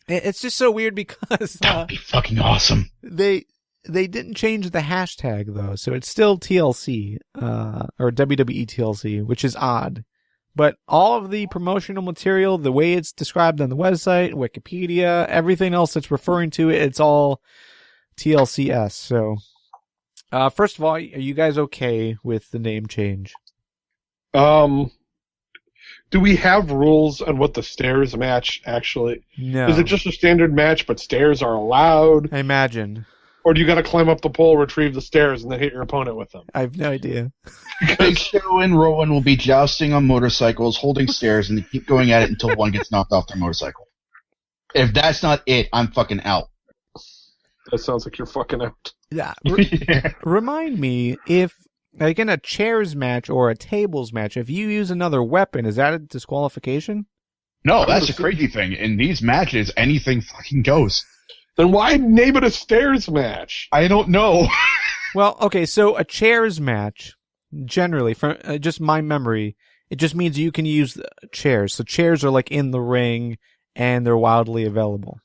It's just so weird because that would be fucking awesome. They didn't change the hashtag though, so it's still TLC, or WWE TLC, which is odd. But all of the promotional material, the way it's described on the website, Wikipedia, everything else that's referring to it, it's all TLCS. So, first of all, are you guys okay with the name change? Do we have rules on what the stairs match actually? No. Is it just a standard match, but stairs are allowed? I imagine. Or do you got to climb up the pole, retrieve the stairs, and then hit your opponent with them? I have no idea. Big Show and Rowan will be jousting on motorcycles, holding stairs, and they keep going at it until one gets knocked off their motorcycle. If that's not it, I'm fucking out. That sounds like you're fucking out. Yeah. Remind me, if, like in a chairs match or a tables match, if you use another weapon, is that a disqualification? No, that's the crazy thing. In these matches, anything fucking goes. Then why name it a stairs match? I don't know. Well, okay, so a chairs match, generally, from just my memory, it just means you can use chairs. So chairs are like in the ring, and they're wildly available.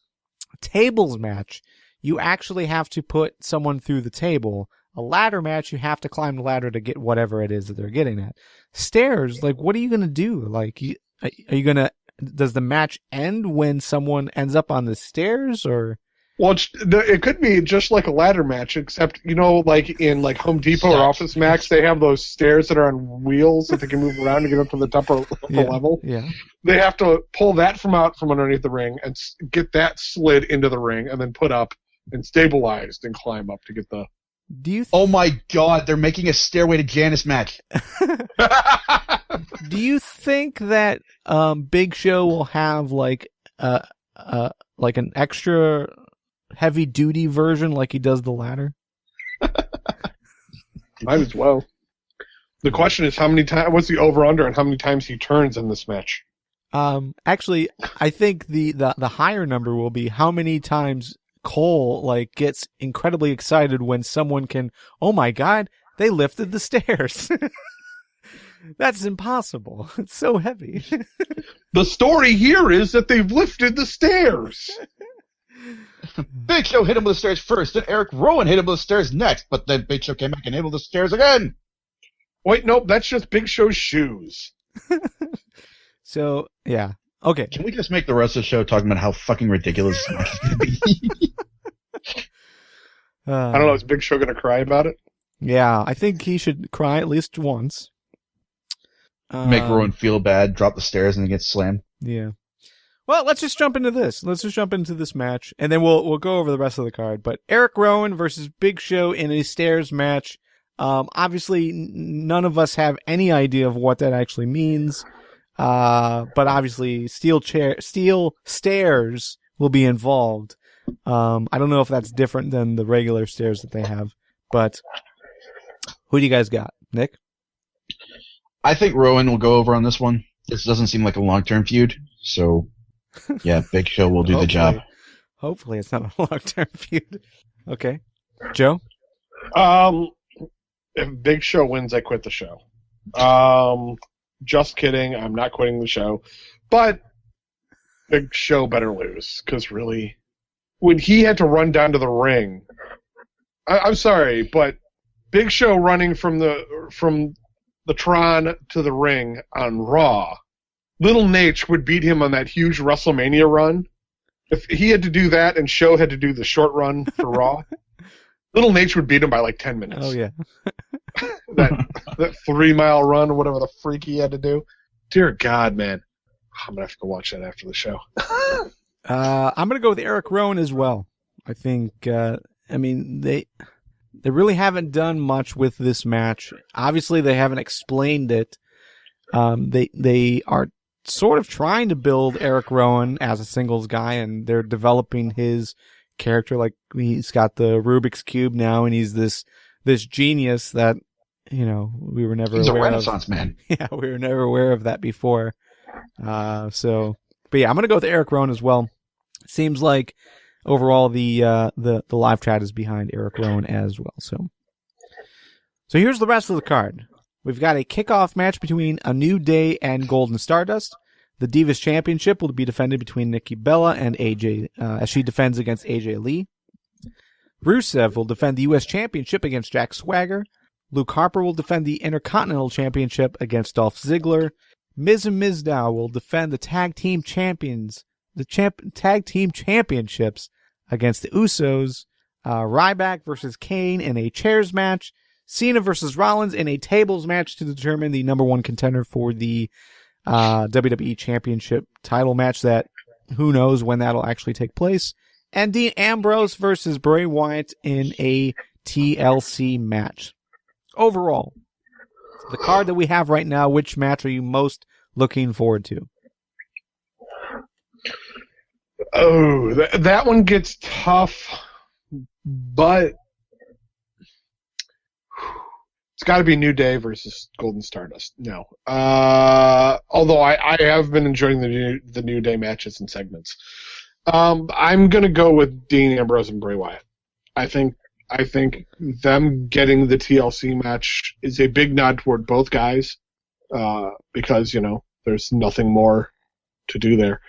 A tables match, you actually have to put someone through the table. A ladder match, you have to climb the ladder to get whatever it is that they're getting at. Stairs, like, what are you going to do? Like, are you going to, does the match end when someone ends up on the stairs, or? Well, it could be just like a ladder match, except, like in like Home Depot or Office Max, they have those stairs that are on wheels that they can move around to get up to the top of the level. Yeah. They have to pull that from underneath the ring and get that slid into the ring and then put up and stabilized and climb up to get the... Oh my God, they're making a Stairway to Janice match. Do you think that Big Show will have like an extra heavy duty version like he does the ladder? Might as well. The question is how many times, what's the over-under and how many times he turns in this match? Actually, I think the higher number will be how many times Cole gets incredibly excited when someone can, oh my God, they lifted the stairs. That's impossible. It's so heavy. The story here is that they've lifted the stairs. Big Show hit him with the stairs first, then Eric Rowan hit him with the stairs next, but then Big Show came back and hit him with the stairs again. Wait, nope, that's just Big Show's shoes. So, yeah. Okay. Can we just make the rest of the show talking about how fucking ridiculous this match is going to be? I don't know, is Big Show going to cry about it? Yeah, I think he should cry at least once. Make Rowan feel bad, drop the stairs, and then get slammed. Yeah. Well, let's just jump into this. Let's just jump into this match, and then we'll go over the rest of the card. But Eric Rowan versus Big Show in a stairs match. Obviously, none of us have any idea of what that actually means. But obviously, steel stairs will be involved. I don't know if that's different than the regular stairs that they have. But who do you guys got, Nick? I think Rowan will go over on this one. This doesn't seem like a long-term feud, so yeah, Big Show will do the job. Hopefully it's not a long-term feud. Okay. Joe? If Big Show wins, I quit the show. Just kidding. I'm not quitting the show. But Big Show better lose, because really, when he had to run down to the ring, I'm sorry, but Big Show running from the Tron to the ring on Raw, Little Nate would beat him on that huge WrestleMania run. If he had to do that and Show had to do the short run for Raw, Little Nate would beat him by like 10 minutes. Oh, yeah. that 3-mile run or whatever the freak he had to do. Dear God, man. I'm going to have to go watch that after the show. I'm going to go with Eric Rowan as well. I think, they really haven't done much with this match. Obviously, they haven't explained it. They are sort of trying to build Eric Rowan as a singles guy, and they're developing his character. Like, he's got the Rubik's Cube now, and he's this genius that, we were never aware of. He's a Renaissance man. Yeah, we were never aware of that before. But yeah, I'm going to go with Eric Rowan as well. Seems like overall the live chat is behind Eric Rowan as well. So here's the rest of the card. We've got a kickoff match between A New Day and Golden Stardust. The Divas Championship will be defended between Nikki Bella and AJ, as she defends against AJ Lee. Rusev will defend the U.S. Championship against Jack Swagger. Luke Harper will defend the Intercontinental Championship against Dolph Ziggler. Miz and Mizdow will defend the Tag Team Championships against the Usos. Ryback versus Kane in a chairs match. Cena versus Rollins in a tables match to determine the number one contender for the WWE Championship title match that who knows when that'll actually take place. And Dean Ambrose versus Bray Wyatt in a TLC match. Overall, the card that we have right now, which match are you most looking forward to? Oh, that one gets tough, but it's got to be New Day versus Golden Stardust. No. Although I have been enjoying the New Day matches and segments. I'm going to go with Dean Ambrose and Bray Wyatt. I think them getting the TLC match is a big nod toward both guys, because, there's nothing more to do there.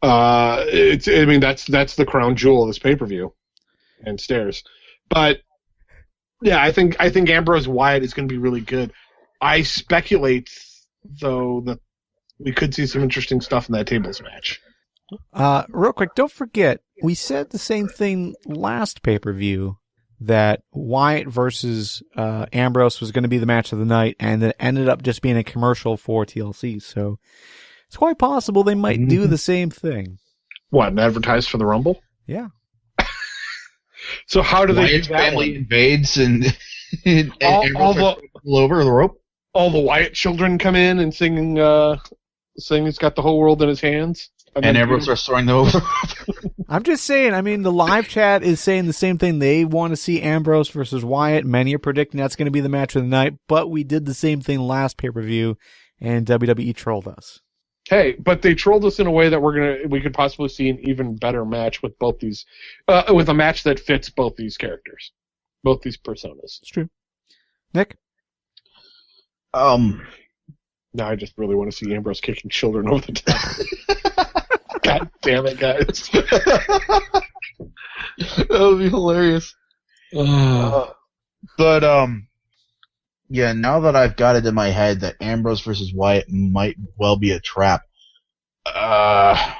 That's the crown jewel of this pay-per-view and stairs. But yeah, I think Ambrose Wyatt is going to be really good. I speculate, though, that we could see some interesting stuff in that tables match. Real quick, don't forget, we said the same thing last pay-per-view, that Wyatt versus Ambrose was going to be the match of the night, and it ended up just being a commercial for TLC. So it's quite possible they might do the same thing. What, and advertise for the Rumble? Yeah. So how do they Wyatt's do that family one? invades and all over the rope. All the Wyatt children come in and sing he's got the whole world in his hands. And everyone starts throwing them over. I'm just saying, I mean, the live chat is saying the same thing. They want to see Ambrose versus Wyatt. Many are predicting that's going to be the match of the night, but we did the same thing last pay-per-view, and WWE trolled us. Hey, but they trolled us in a way that we could possibly see an even better match with both these, with a match that fits both these characters, both these personas. It's true. Nick? Now I just really want to see Ambrose kicking children over the top. God damn it, guys. That would be hilarious. But, yeah, now that I've got it in my head that Ambrose versus Wyatt might well be a trap, I'm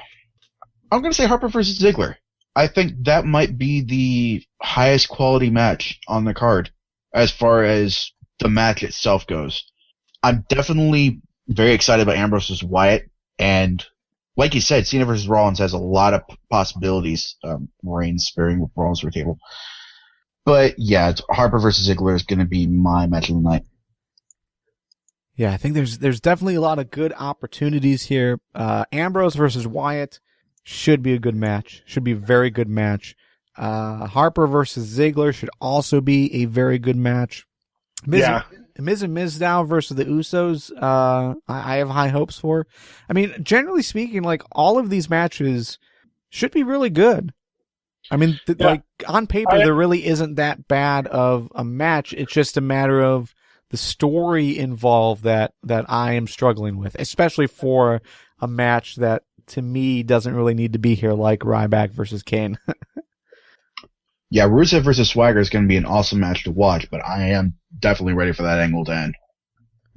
going to say Harper versus Ziggler. I think that might be the highest quality match on the card as far as the match itself goes. I'm definitely very excited about Ambrose versus Wyatt, and like you said, Cena versus Rollins has a lot of possibilities. Reigns sparing with Rollins for a table. But yeah, Harper versus Ziggler is going to be my match of the night. Yeah, I think there's definitely a lot of good opportunities here. Ambrose versus Wyatt should be a good match. Should be a very good match. Harper versus Ziggler should also be a very good match. Miz and Mizdow versus the Usos, I have high hopes for. I mean, generally speaking, like, all of these matches should be really good. I mean, like, on paper, there really isn't that bad of a match. It's just a matter of the story involved that I am struggling with, especially for a match that, to me, doesn't really need to be here, like Ryback versus Kane. Yeah, Rusev versus Swagger is going to be an awesome match to watch, but I am definitely ready for that angle to end.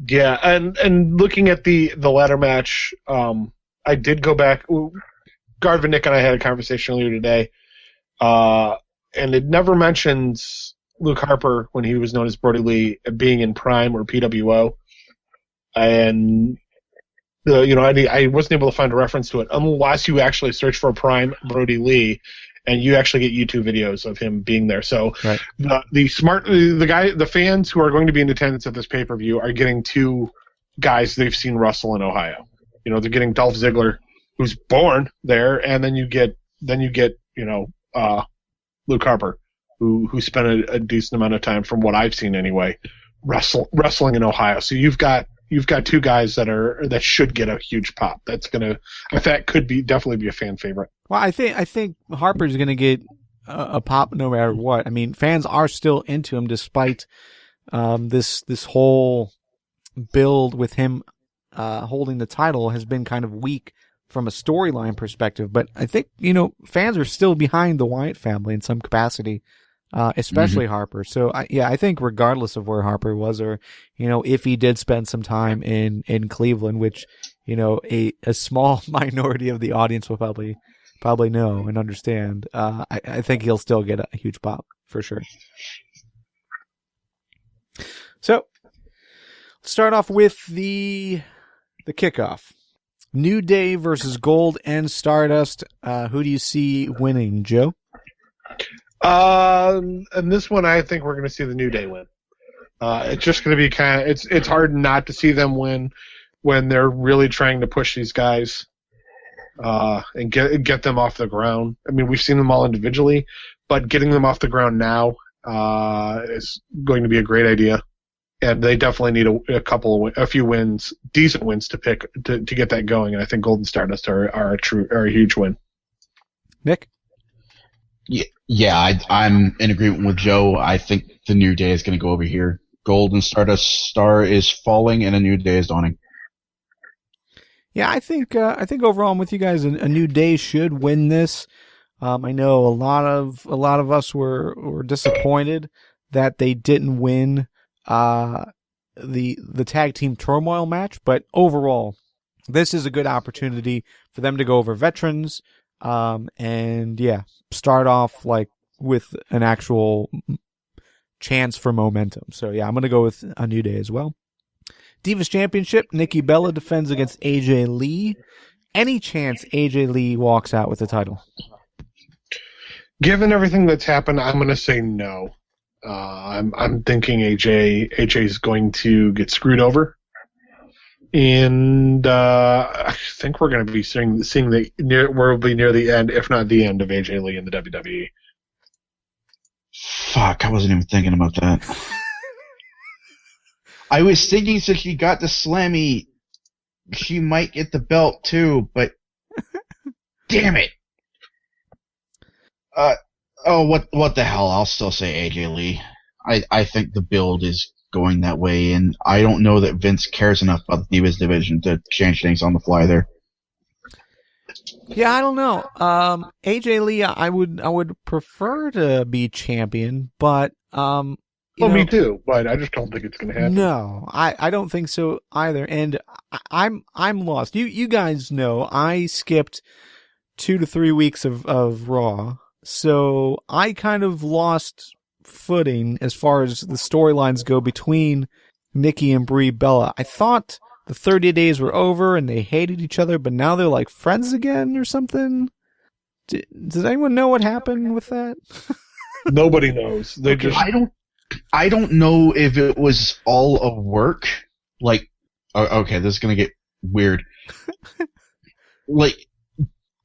Yeah, and looking at the ladder match, I did go back. Garvin, Nick, and I had a conversation earlier today, and it never mentions Luke Harper when he was known as Brody Lee being in Prime or PWO, and I wasn't able to find a reference to it unless you actually search for Prime Brody Lee. And you actually get YouTube videos of him being there. So right. the fans who are going to be in attendance at this pay-per-view are getting two guys they've seen wrestle in Ohio. You know, they're getting Dolph Ziggler, who's born there, and then you get Luke Harper, who spent a decent amount of time, from what I've seen anyway, wrestling in Ohio. So you've got two guys that should get a huge pop. That could definitely be a fan favorite. Well, I think Harper's going to get a pop no matter what. I mean, fans are still into him despite this whole build with him holding the title has been kind of weak from a storyline perspective. But I think, fans are still behind the Wyatt family in some capacity, especially Harper. So I think regardless of where Harper was, or if he did spend some time in Cleveland, which a small minority of the audience will probably know and understand, I think he'll still get a huge pop for sure. So let's start off with the kickoff. New Day versus Gold and Stardust. Who do you see winning, Joe? And this one, I think we're going to see the New Day win. It's just going to be it's hard not to see them win when they're really trying to push these guys and get them off the ground. I mean, we've seen them all individually, but getting them off the ground now is going to be a great idea. And they definitely need a few wins, decent wins to get that going. And I think Gold and Stardust are a huge win. Nick? Yeah, I'm in agreement with Joe. I think the New Day is going to go over here. Gold and Stardust star is falling, and a New Day is dawning. Yeah, I think overall I'm with you guys. A New Day should win this. I know a lot of us were disappointed that they didn't win the tag team turmoil match, but overall, this is a good opportunity for them to go over veterans. And yeah, start off like with an actual chance for momentum. So yeah, I'm going to go with a New Day as well. Divas Championship, Nikki Bella defends against AJ Lee. Any chance AJ Lee walks out with the title? Given everything that's happened, I'm going to say no. I'm thinking AJ is going to get screwed over, and I think we're going to be seeing we'll be near the end, if not the end, of AJ Lee in the WWE. Fuck, I wasn't even thinking about that. I was thinking since she got the Slammy, she might get the belt too, but damn it. What the hell? I'll still say AJ Lee. I think the build is going that way, and I don't know that Vince cares enough about the Divas division to change things on the fly there. Yeah, I don't know. AJ Lee, I would prefer to be champion, but me too, but I just don't think it's going to happen. No, I don't think so either. And I'm lost. You guys know I skipped 2 to 3 weeks of Raw, so I kind of lost footing as far as the storylines go between Nikki and Brie Bella. I thought the 30 days were over and they hated each other, but now they're like friends again or something. Does anyone know what happened with that? Nobody knows. They just I don't know if it was all a work. Like, okay, this is gonna get weird. Like,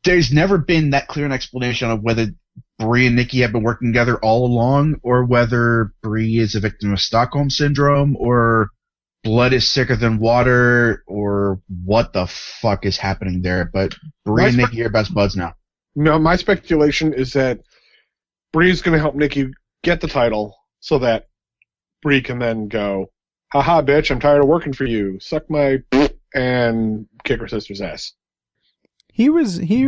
there's never been that clear an explanation of whether Brie and Nikki have been working together all along, or whether Brie is a victim of Stockholm Syndrome, or blood is sicker than water, or what the fuck is happening there. But Brie and Nikki are best buds now. No, my speculation is that Brie is going to help Nikki get the title so that Brie can then go, haha, bitch, I'm tired of working for you. Suck my and kick her sister's ass. Here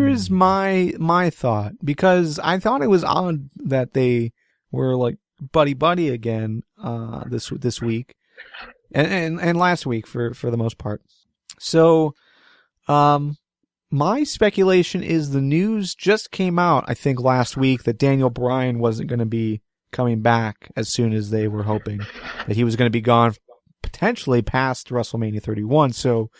is my thought, because I thought it was odd that they were like buddy again this week and last week for the most part. So my speculation is the news just came out, I think last week, that Daniel Bryan wasn't going to be coming back as soon as they were hoping, that he was going to be gone potentially past WrestleMania 31. So,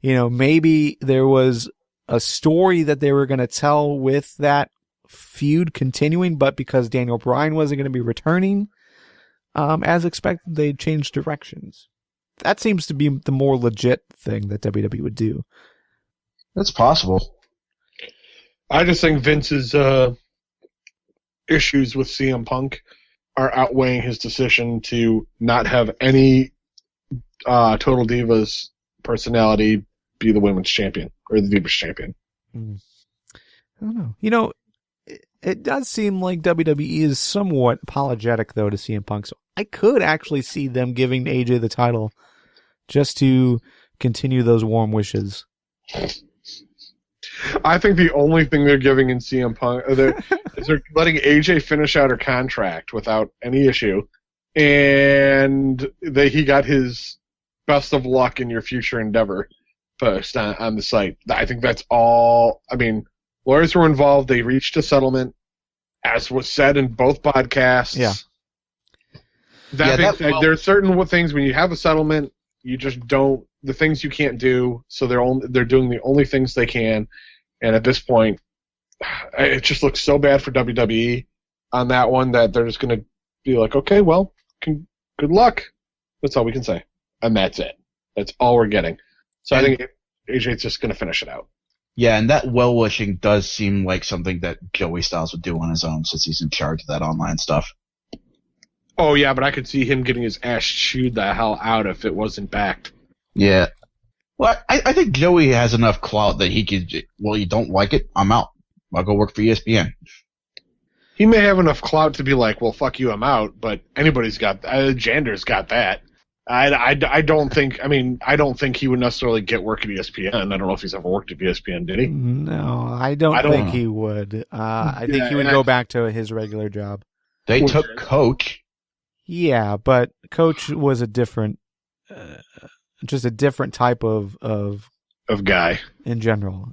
maybe there was a story that they were going to tell with that feud continuing, but because Daniel Bryan wasn't going to be returning as expected, they changed directions. That seems to be the more legit thing that WWE would do. That's possible. I just think Vince's issues with CM Punk are outweighing his decision to not have any Total Divas personality be the women's champion or the Divas champion. I don't know. It does seem like WWE is somewhat apologetic, though, to CM Punk. So I could actually see them giving AJ the title just to continue those warm wishes. I think the only thing they're giving in CM Punk is they're letting AJ finish out her contract without any issue, and he got his best of luck in your future endeavor post on the site. I think that's all. I mean, lawyers were involved. They reached a settlement, as was said in both podcasts. Yeah. That being said, there are certain things when you have a settlement, you just don't. The things you can't do, so they're doing the only things they can. And at this point, it just looks so bad for WWE on that one that they're just going to be like, okay, well, good luck. That's all we can say. And that's it. That's all we're getting. So I think AJ's just going to finish it out. Yeah, and that well-wishing does seem like something that Joey Styles would do on his own, since he's in charge of that online stuff. Oh, yeah, but I could see him getting his ass chewed the hell out if it wasn't backed. Yeah. Well, I think Joey has enough clout that he could, well, you don't like it? I'm out. I'll go work for ESPN. He may have enough clout to be like, well, fuck you, I'm out, but anybody's got, Jander's got that. I don't think he would necessarily get work at ESPN. I don't know if he's ever worked at ESPN, did he? No, I don't think he would. I think he would go back to his regular job. They took Coach. Yeah, but Coach was a different, just a different type of guy in general.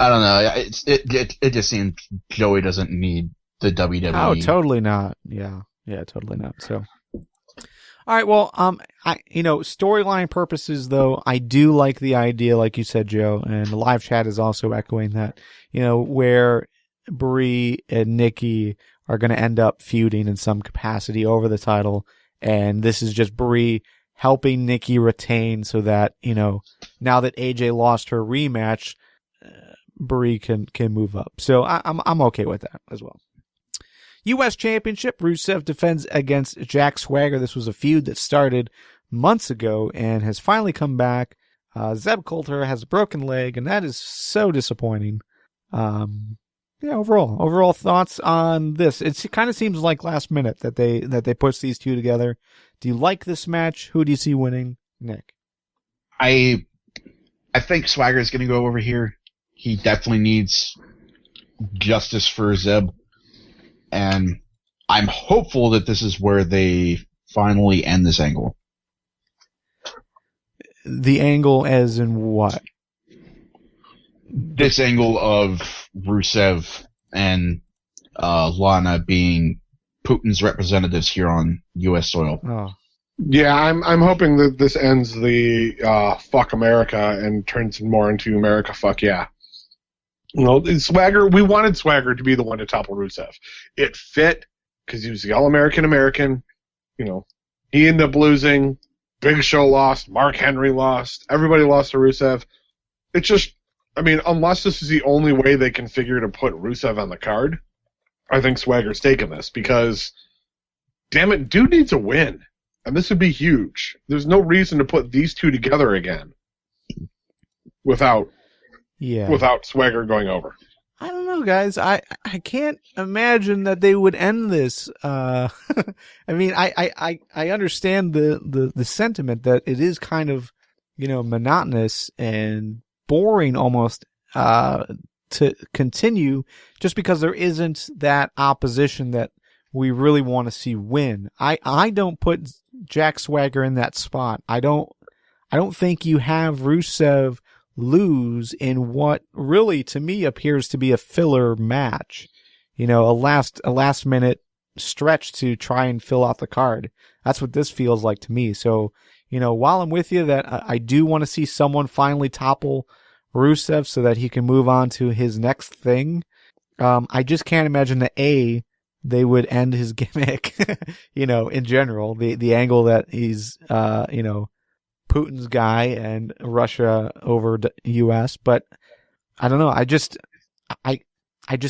I don't know. It just seems Joey doesn't need the WWE. Oh, totally not. Yeah, totally not. So, all right. Well, storyline purposes, though, I do like the idea, like you said, Joe, and the live chat is also echoing that. Where Brie and Nikki are going to end up feuding in some capacity over the title, and this is just Brie helping Nikki retain, so that now that AJ lost her rematch, Brie can move up. So I'm okay with that as well. U.S. Championship, Rusev defends against Jack Swagger. This was a feud that started months ago and has finally come back. Zeb Coulter has a broken leg, and that is so disappointing. Overall thoughts on this. It kind of seems like last minute that they pushed these two together. Do you like this match? Who do you see winning? Nick? I think Swagger is going to go over here. He definitely needs justice for Zeb. And I'm hopeful that this is where they finally end this angle. The angle as in what? This angle of Rusev and Lana being Putin's representatives here on U.S. soil. Oh. Yeah, I'm hoping that this ends the fuck America and turns more into America fuck yeah. Swagger, we wanted Swagger to be the one to topple Rusev. It fit because he was the All-American. He ended up losing. Big Show lost. Mark Henry lost. Everybody lost to Rusev. It's just, unless this is the only way they can figure to put Rusev on the card, I think Swagger's taking this because, damn it, dude needs a win. And this would be huge. There's no reason to put these two together again without Swagger going over. I don't know, guys. I can't imagine that they would end this. I understand the sentiment that it is kind of, monotonous and boring almost to continue just because there isn't that opposition that we really want to see win. I don't put Jack Swagger in that spot. I don't think you have Rusev lose in what really to me appears to be a filler match. A last minute stretch to try and fill out the card. That's what this feels like to me. So, while I'm with you that I do want to see someone finally topple Rusev so that he can move on to his next thing, I just can't imagine that they would end his gimmick, in general, the angle that he's, Putin's guy and Russia over the U.S. But I don't know. I just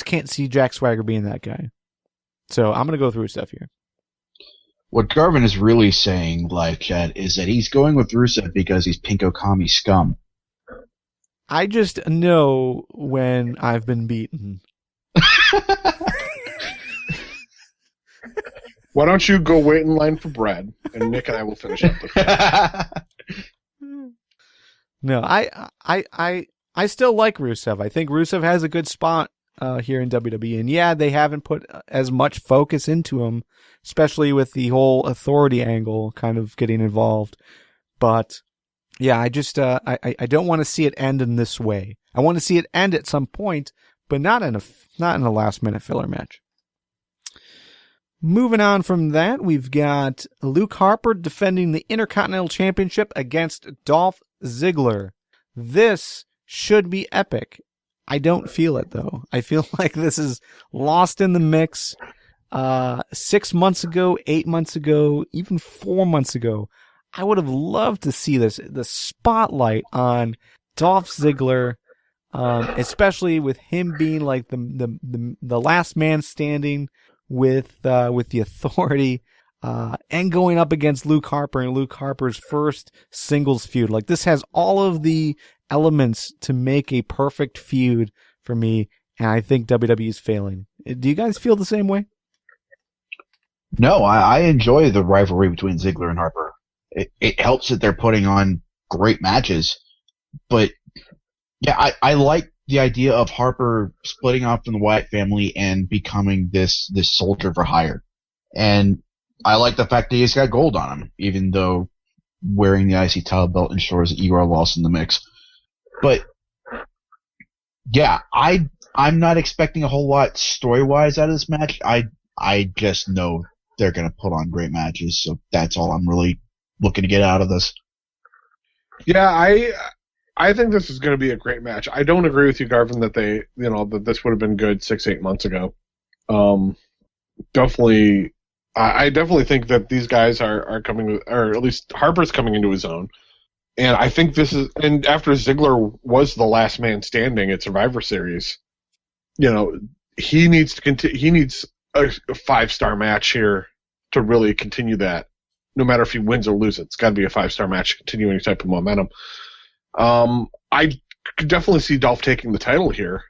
can't see Jack Swagger being that guy. So I'm going to go through Rusev here. What Garvin is really saying, live chat, is that he's going with Rusev because he's Pinko Kami scum. I just know when I've been beaten. Why don't you go wait in line for bread, and Nick and I will finish up with that. No, I still like Rusev. I think Rusev has a good spot here in WWE, and yeah, they haven't put as much focus into him, especially with the whole authority angle kind of getting involved. But yeah, I just I don't want to see it end in this way. I want to see it end at some point, but not in a last minute filler match. Moving on from that, we've got Luke Harper defending the Intercontinental Championship against Dolph Ziggler. This should be epic. I don't feel it, though. I feel like this is lost in the mix. 6 months ago, 8 months ago, even 4 months ago, I would have loved to see this, the spotlight on Dolph Ziggler, especially with him being like the last man standing with the authority, and going up against Luke Harper and Luke Harper's first singles feud. Like, this has all of the elements to make a perfect feud for me, and I think WWE is failing. Do you guys feel the same way? No, I enjoy the rivalry between Ziggler and Harper. It helps that they're putting on great matches, but yeah, I like the idea of Harper splitting off from the Wyatt family and becoming this soldier for hire. And I like the fact that he's got gold on him, even though wearing the IC title belt ensures that you are lost in the mix. But Yeah, I'm not expecting a whole lot story-wise out of this match. I just know they're going to put on great matches, so that's all I'm really looking to get out of this. Yeah, I think this is going to be a great match. I don't agree with you, Garvin, that that this would have been good 6-8 months ago. Definitely, I definitely think that these guys are coming, or at least Harper's coming into his own. And I think this is, and after Ziggler was the last man standing at Survivor Series, he needs to continue. He needs a 5-star match here to really continue that. No matter if he wins or loses, it's got to be a 5-star match to continue any type of momentum. I could definitely see Dolph taking the title here,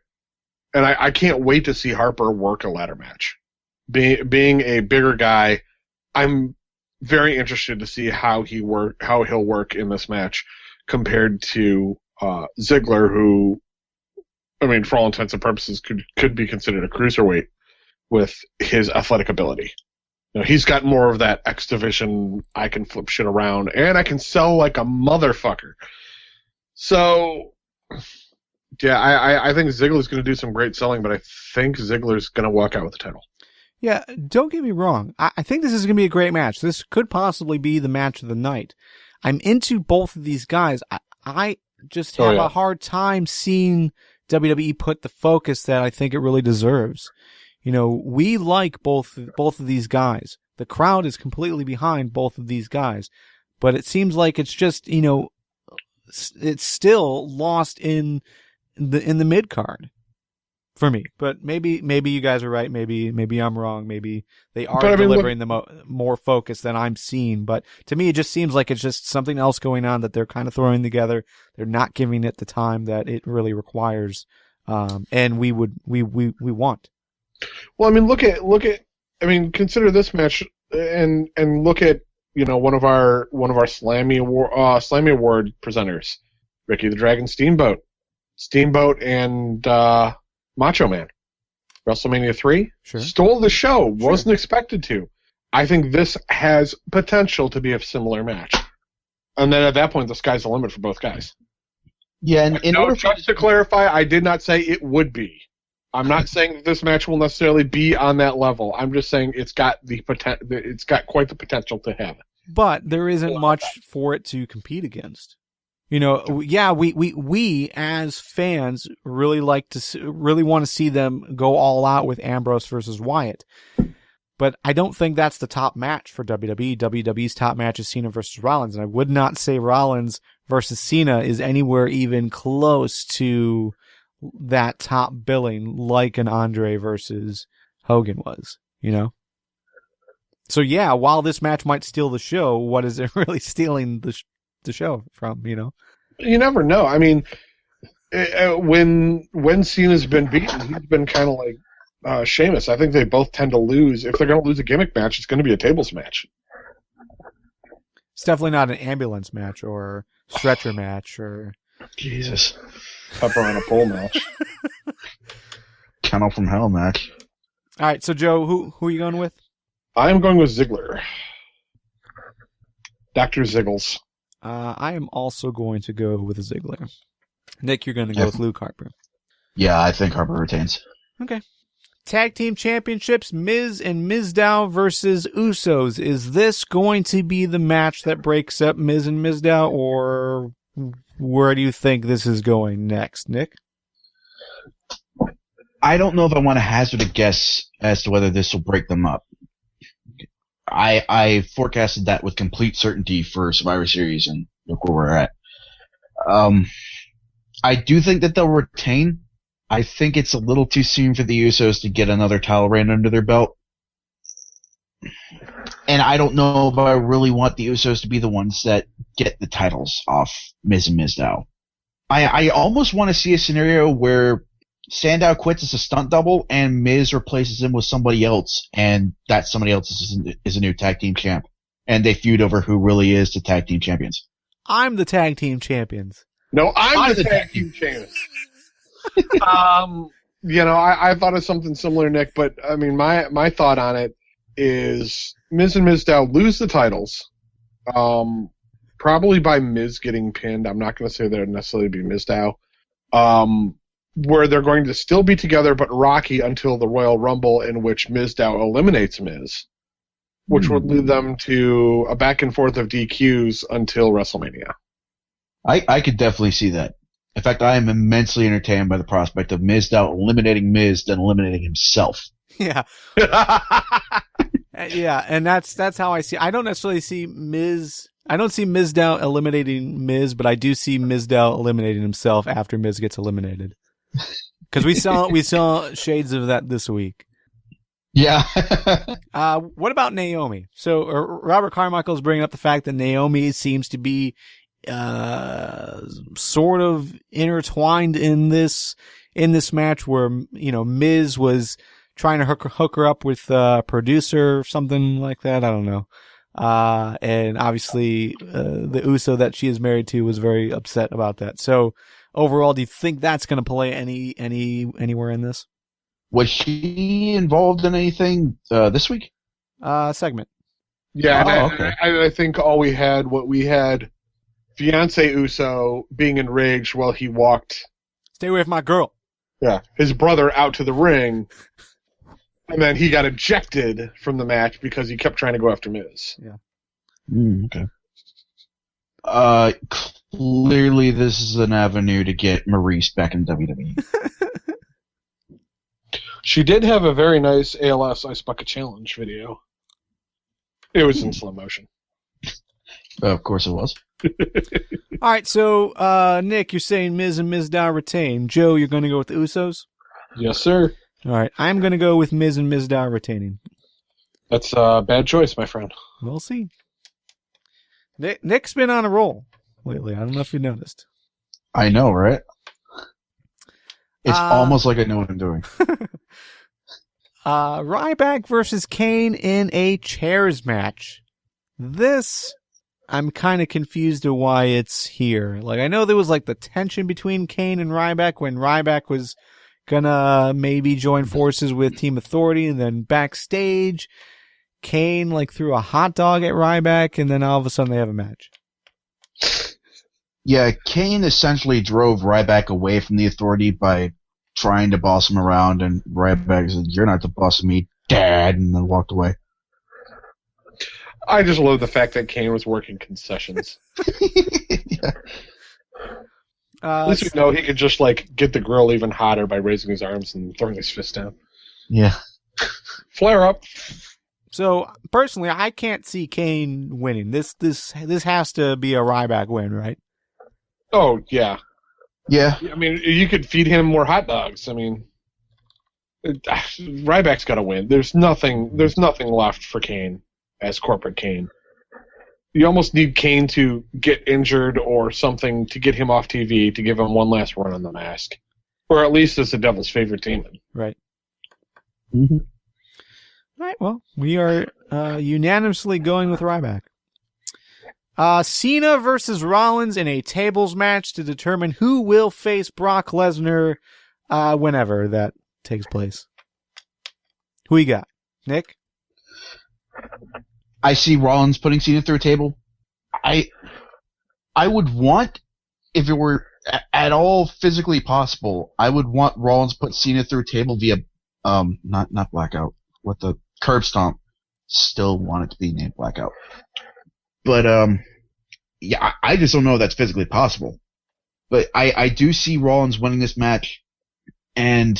and I can't wait to see Harper work a ladder match. Being a bigger guy, I'm very interested to see how he'll work in this match compared to Ziggler, who, I mean, for all intents and purposes, could be considered a cruiserweight with his athletic ability. He's got more of that X division. I can flip shit around and I can sell like a motherfucker. So, yeah, I think Ziggler's going to do some great selling, but I think Ziggler's going to walk out with the title. Yeah, don't get me wrong. I think this is going to be a great match. This could possibly be the match of the night. I'm into both of these guys. I just have a hard time seeing WWE put the focus that I think it really deserves. We like both of these guys. The crowd is completely behind both of these guys, but it seems like it's just, it's still lost in the mid card for me. But maybe you guys are right. Maybe I'm wrong. Maybe they are delivering the more focus than I'm seeing. But to me, it just seems like it's just something else going on that they're kind of throwing together. They're not giving it the time that it really requires, and we want. Well, I mean, consider this match and look at one of our Slammy Award presenters, Ricky the Dragon Steamboat and Macho Man. WrestleMania 3 stole the show. Wasn't expected to. I think this has potential to be a similar match, and then at that point, the sky's the limit for both guys. Yeah, and just to clarify, I did not say it would be. I'm not saying that this match will necessarily be on that level. I'm just saying it's got quite the potential to have it. But there isn't much for it to compete against. Yeah, we as fans really really want to see them go all out with Ambrose versus Wyatt. But I don't think that's the top match for WWE. WWE's top match is Cena versus Rollins, and I would not say Rollins versus Cena is anywhere even close to that top billing like an Andre versus Hogan was, So yeah, while this match might steal the show, what is it really stealing the show from, You never know. I mean, when Cena's been beaten, he's been kind of like Sheamus. I think they both tend to lose. If they're going to lose a gimmick match, it's going to be a tables match. It's definitely not an ambulance match or stretcher match or... Jesus. Pepper on a pole match. Kennel from Hell match. All right, so Joe, who are you going with? I'm going with Ziggler. Dr. Ziggles. I am also going to go with Ziggler. Nick, you're going to go with Luke Harper. Yeah, I think Harper retains. Okay. Tag Team Championships, Miz and Mizdow versus Usos. Is this going to be the match that breaks up Miz and Mizdow, or where do you think this is going next, Nick? I don't know if I want to hazard a guess as to whether this will break them up. I forecasted that with complete certainty for Survivor Series, and look where we're at. I do think that they'll retain. I think it's a little too soon for the Usos to get another title reign under their belt. And I don't know if I really want the Usos to be the ones that get the titles off Miz and Mizdow. I almost want to see a scenario where Sandow quits as a stunt double and Miz replaces him with somebody else, and that somebody else is a new tag team champ. And they feud over who really is the tag team champions. I'm the tag team champions. No, I'm the tag team champions. I thought of something similar, Nick, but I mean, my thought on it is Miz and Mizdow lose the titles, probably by Miz getting pinned. I'm not going to say that it'd necessarily be Mizdow. where they're going to still be together but rocky until the Royal Rumble, in which Mizdow eliminates Miz, which would lead them to a back and forth of DQs until WrestleMania. I could definitely see that. In fact, I am immensely entertained by the prospect of Mizdow eliminating Miz, then eliminating himself. Yeah. Yeah, and that's how I see. I don't necessarily see Miz. I don't see Mizdow eliminating Miz, but I do see Mizdow eliminating himself after Miz gets eliminated. Because we saw shades of that this week. Yeah. What about Naomi? So Robert Carmichael's bringing up the fact that Naomi seems to be sort of intertwined in this match, where Miz was trying to hook her up with a producer or something like that. I don't know. And obviously, the Uso that she is married to was very upset about that. So overall, do you think that's going to play anywhere in this? Was she involved in anything this week? Segment. Yeah, okay. I think what we had, fiance Uso being enraged while he walked. Stay away from my girl. Yeah, his brother out to the ring. And then he got ejected from the match because he kept trying to go after Miz. Yeah. Okay. Clearly this is an avenue to get Maurice back in WWE. She did have a very nice ALS Ice Bucket Challenge video. It was in slow motion. Of course it was. All right, so Nick, you're saying Miz and Mizdow retain. Joe, you're going to go with the Usos? Yes, sir. All right, I'm going to go with Miz and Mizdow retaining. That's a bad choice, my friend. We'll see. Nick's been on a roll lately. I don't know if you noticed. I know, right? It's almost like I know what I'm doing. Ryback versus Kane in a chairs match. This, I'm kind of confused to why it's here. Like, I know there was like the tension between Kane and Ryback when Ryback was gonna maybe join forces with Team Authority, and then backstage, Kane like threw a hot dog at Ryback, and then all of a sudden they have a match. Yeah, Kane essentially drove Ryback away from the Authority by trying to boss him around, and Ryback said, "You're not the boss of me, Dad," and then walked away. I just love the fact that Kane was working concessions. Yeah. At least we know he could just like get the grill even hotter by raising his arms and throwing his fist down. Yeah. Flare up. So personally, I can't see Kane winning. This has to be a Ryback win, right? Oh yeah. Yeah. I mean, you could feed him more hot dogs. I mean, Ryback's got to win. There's nothing left for Kane as corporate Kane. You almost need Kane to get injured or something to get him off TV to give him one last run on the mask, or at least as the Devil's favorite demon. Right. Mm-hmm. All right. Well, we are unanimously going with Ryback. Cena versus Rollins in a tables match to determine who will face Brock Lesnar whenever that takes place. Who you got? Nick? I see Rollins putting Cena through a table. I would want, if it were at all physically possible, I would want Rollins put Cena through a table via, not Blackout, what the curb stomp. Still want it to be named Blackout. But, yeah, I just don't know if that's physically possible. But I do see Rollins winning this match, and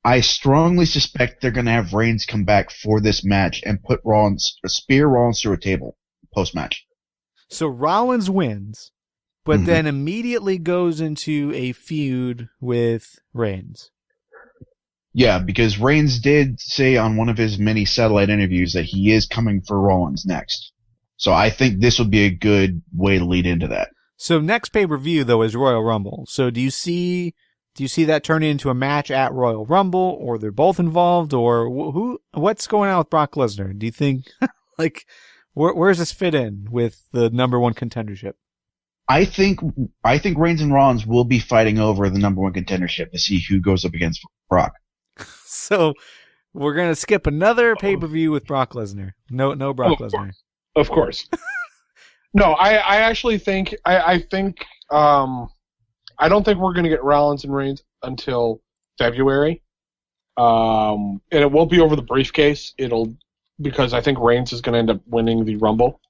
I strongly suspect they're going to have Reigns come back for this match and put spear Rollins through a table post-match. So Rollins wins, but then immediately goes into a feud with Reigns. Yeah, because Reigns did say on one of his many satellite interviews that he is coming for Rollins next. So I think this would be a good way to lead into that. So next pay-per-view, though, is Royal Rumble. So do you see that turning into a match at Royal Rumble, or they're both involved, or what's going on with Brock Lesnar? Do you think, like, where does this fit in with the number one contendership? I think Reigns and Rollins will be fighting over the number one contendership to see who goes up against Brock. So we're gonna skip another pay-per-view with Brock Lesnar. No Brock Lesnar. Of course. No, I actually think I I don't think we're going to get Rollins and Reigns until February. And it won't be over the briefcase. Because I think Reigns is going to end up winning the Rumble.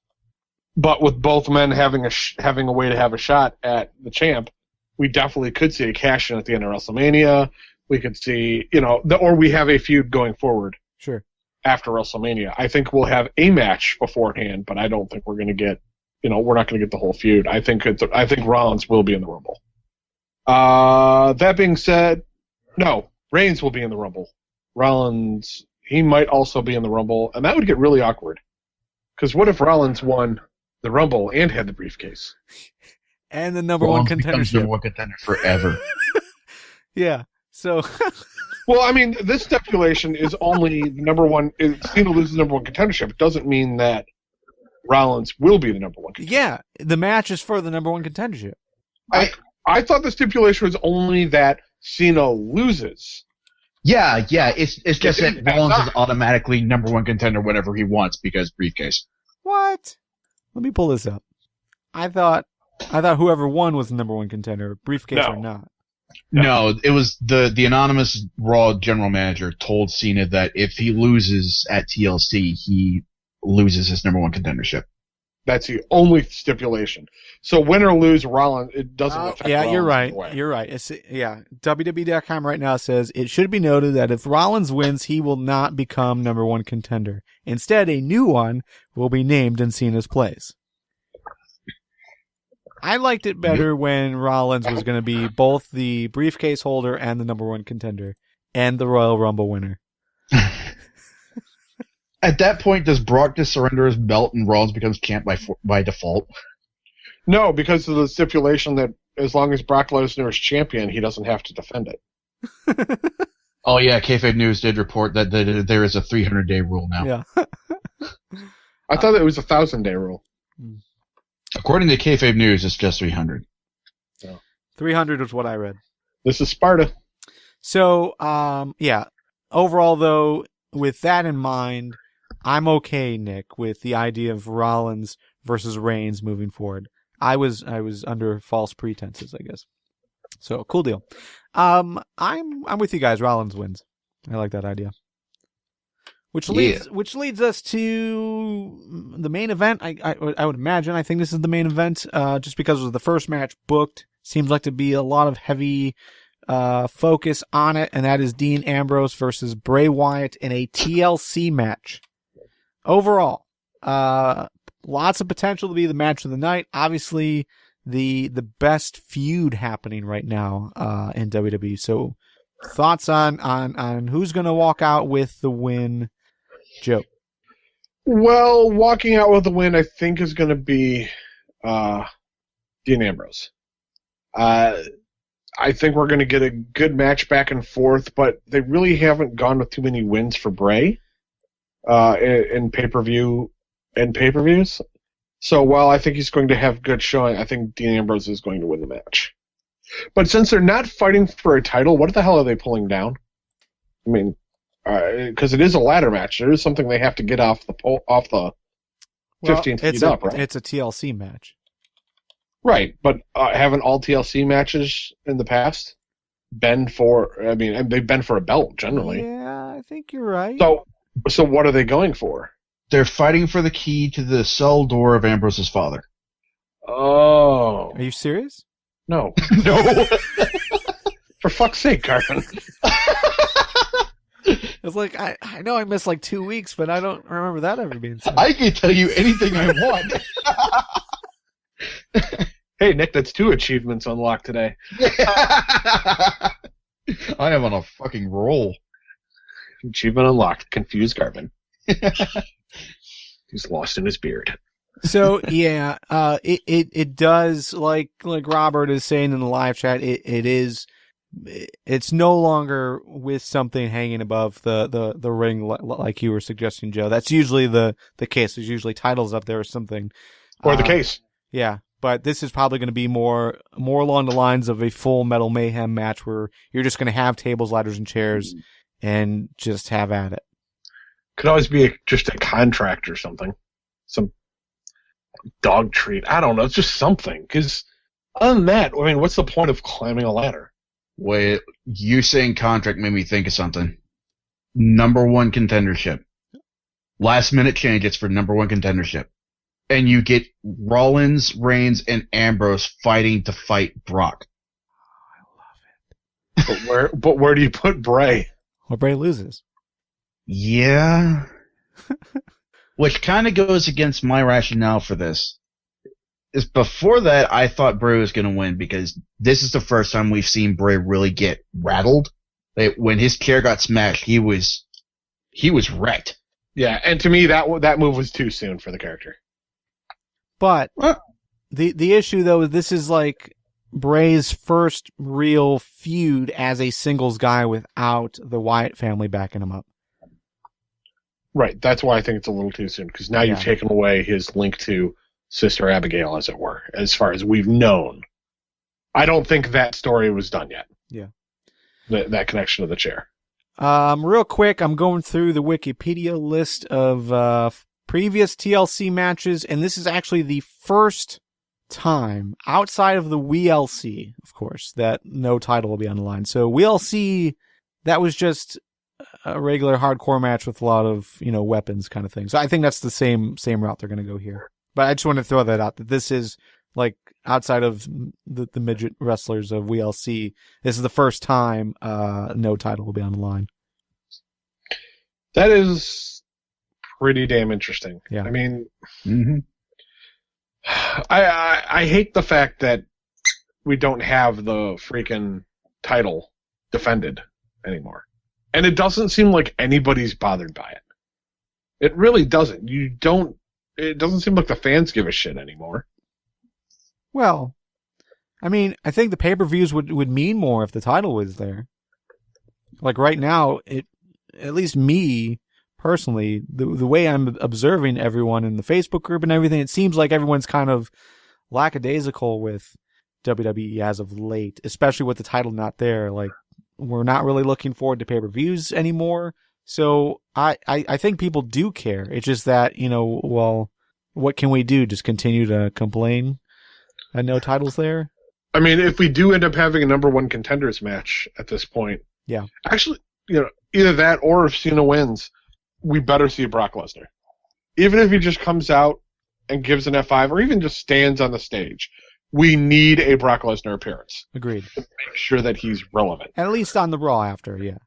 But with both men having a way to have a shot at the champ, we definitely could see a cash in at the end of WrestleMania. We could see, or we have a feud going forward. Sure. After WrestleMania, I think we'll have a match beforehand, but I don't think we're going to get, we're not going to get the whole feud. I think Rollins will be in the Rumble. That being said, no, Reigns will be in the Rumble. Rollins, he might also be in the Rumble, and that would get really awkward. Because what if Rollins won the Rumble and had the briefcase? And the number one contendership. Number one contender forever. Yeah. So. Well, I mean, this stipulation is only the number one. Cena loses the number one contendership. It doesn't mean that Rollins will be the number one contender. Yeah, the match is for the number one contendership. I thought the stipulation was only that Cena loses. Yeah. It's just that Rollins is automatically number one contender whenever he wants because briefcase. What? Let me pull this up. I thought whoever won was the number one contender, briefcase or not. No, it was the anonymous Raw general manager told Cena that if he loses at TLC, he loses his number one contendership. That's the only stipulation. So win or lose Rollins, it doesn't affect Rollins. Yeah, you're right. Anyway. You're right. WWE.com right now says it should be noted that if Rollins wins, he will not become number one contender. Instead, a new one will be named in Cena's place. I liked it better when Rollins was going to be both the briefcase holder and the number one contender and the Royal Rumble winner. At that point, does Brock just surrender his belt and Rollins becomes champ by default? No, because of the stipulation that as long as Brock Lesnar is champion, he doesn't have to defend it. Oh yeah, Kayfabe News did report that there is a 300-day rule now. Yeah. I thought it was a 1,000-day rule. According to Kayfabe News, it's just 300. 300 is what I read. This is Sparta. So, overall, though, with that in mind, I'm okay, Nick, with the idea of Rollins versus Reigns moving forward. I was under false pretenses, I guess. So, cool deal. I'm with you guys. Rollins wins. I like that idea. Which leads us to the main event. I would imagine. I think this is the main event, just because it was the first match booked. Seems like to be a lot of heavy focus on it, and that is Dean Ambrose versus Bray Wyatt in a TLC match. Overall, lots of potential to be the match of the night. Obviously, the best feud happening right now in WWE. So, thoughts on who's going to walk out with the win, Joe? Well, walking out with the win, I think, is going to be Dean Ambrose. I think we're going to get a good match back and forth, but they really haven't gone with too many wins for Bray in pay-per-view and pay-per-views. So while I think he's going to have good showing, I think Dean Ambrose is going to win the match. But since they're not fighting for a title, what the hell are they pulling down? I mean, because it is a ladder match. There is something they have to get off the 15 feet up, right? It's a TLC match. Right, but haven't all TLC matches in the past been for? I mean, they've been for a belt generally. Yeah, I think you're right. So what are they going for? They're fighting for the key to the cell door of Ambrose's father. Oh, Are you serious? no! No. For fuck's sake, Carson. It's like I know I missed like 2 weeks, but I don't remember that ever being said. I can tell you anything I want. Hey, Nick, that's 2 achievements unlocked today. I am on a fucking roll. Achievement unlocked. Confused Garvin. He's lost in his beard. So yeah, it does, like Robert is saying in the live chat, it's no longer with something hanging above the ring like you were suggesting, Joe. That's usually the case. There's usually titles up there or something. Or the case. Yeah, but this is probably going to be more along the lines of a Full Metal Mayhem match where you're just going to have tables, ladders, and chairs and just have at it. Could always be just a contract or something. Some dog treat. I don't know. It's just something. Because Other than that, I mean, what's the point of climbing a ladder? Wait, you saying contract made me think of something. Number one contendership. Last minute changes for number one contendership. And you get Rollins, Reigns, and Ambrose fighting to fight Brock. But where do you put Bray? Well, Bray loses. Yeah. Which kind of goes against my rationale for this. Is before that, I thought Bray was going to win because this is the first time we've seen Bray really get rattled. When his chair got smashed, he was wrecked. Yeah, and to me, that move was too soon for the character. But the issue, though, is this is like Bray's first real feud as a singles guy without the Wyatt family backing him up. Right, that's why I think it's a little too soon, because now you've taken away his link to Sister Abigail, as it were, as far as we've known. I don't think that story was done yet. Yeah. That connection to the chair. Real quick, I'm going through the Wikipedia list of previous TLC matches, and this is actually the first time, outside of the WLC, of course, that no title will be on the line. So WLC, that was just a regular hardcore match with a lot of, weapons kind of thing. So I think that's the same route they're going to go here. But I just want to throw that out, that this is, like, outside of the midget wrestlers of WLC, this is the first time no title will be on the line. That is pretty damn interesting. Yeah. I mean, I hate the fact that we don't have the freaking title defended anymore. And it doesn't seem like anybody's bothered by it. It really doesn't. It doesn't seem like the fans give a shit anymore. Well, I mean, I think the pay-per-views would mean more if the title was there. Like right now, at least me personally, the way I'm observing everyone in the Facebook group and everything, it seems like everyone's kind of lackadaisical with WWE as of late, especially with the title not there. Like, we're not really looking forward to pay-per-views anymore. So I think people do care. It's just that, well, what can we do? Just continue to complain and no titles there? I mean, if we do end up having a number one contenders match at this point, yeah. Actually, either that or if Cena wins, we better see Brock Lesnar. Even if he just comes out and gives an F5 or even just stands on the stage, we need a Brock Lesnar appearance. Agreed. To make sure that he's relevant. At least on the Raw after, yeah.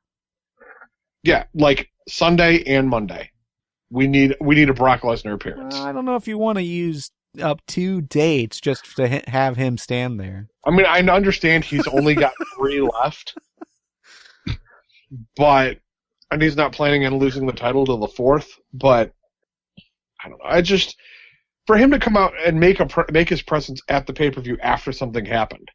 Yeah, like Sunday and Monday. We need a Brock Lesnar appearance. I don't know if you want to use up 2 dates just to have him stand there. I mean, I understand he's only got 3 left, and he's not planning on losing the title to the 4th. But I don't know. For him to come out and make his presence at the pay-per-view after something happened.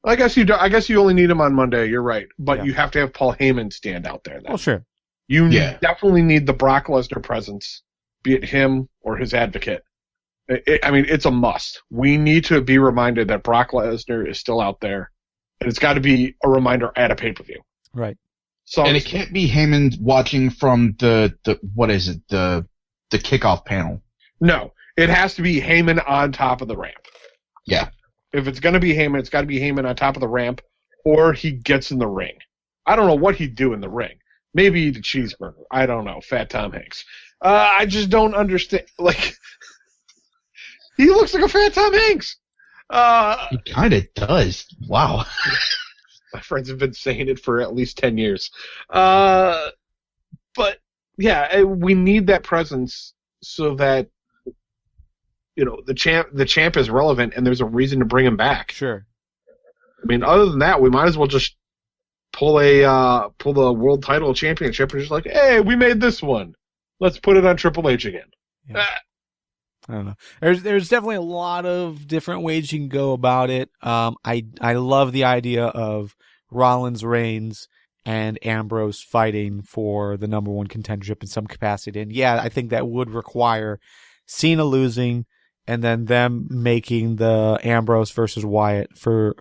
I guess you only need him on Monday. You're right, but you have to have Paul Heyman stand out there. Then. Well, sure. You definitely need the Brock Lesnar presence, be it him or his advocate. I mean, it's a must. We need to be reminded that Brock Lesnar is still out there, and it's got to be a reminder at a pay-per-view. Right. So, and it can't be Heyman watching from the kickoff panel. No, it has to be Heyman on top of the ramp. Yeah. If it's going to be Heyman, it's got to be Heyman on top of the ramp, or he gets in the ring. I don't know what he'd do in the ring. Maybe eat a cheeseburger. I don't know. Fat Tom Hanks. I just don't understand. Like, he looks like a Fat Tom Hanks. He kind of does. Wow. My friends have been saying it for at least 10 years. But, yeah, we need that presence so that, the champ is relevant and there's a reason to bring him back. Sure. I mean, other than that, we might as well just pull the world title championship and just like, hey, we made this one. Let's put it on Triple H again. Yeah. I don't know. There's definitely a lot of different ways you can go about it. I love the idea of Rollins, Reigns, and Ambrose fighting for the number one contendership in some capacity. And yeah, I think that would require Cena losing and then them making the Ambrose versus Wyatt for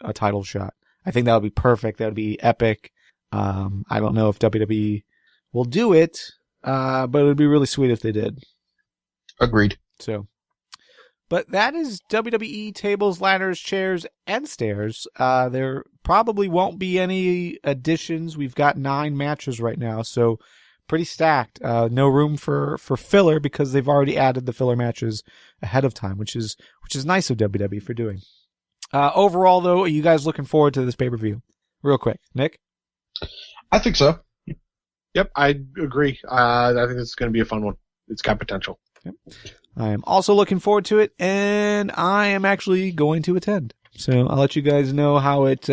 a title shot. I think that would be perfect. That would be epic. I don't know if WWE will do it, but it would be really sweet if they did. Agreed. So, But that is WWE Tables, Ladders, Chairs, and Stairs. There probably won't be any additions. We've got 9 matches right now, so pretty stacked. No room for filler because they've already added the filler matches ahead of time, which is nice of WWE for doing. Overall, though, are you guys looking forward to this pay-per-view? Real quick, Nick? I think so. Yep, I agree. I think this is going to be a fun one. It's got potential. Yep. I am also looking forward to it, and I am actually going to attend. So I'll let you guys know how it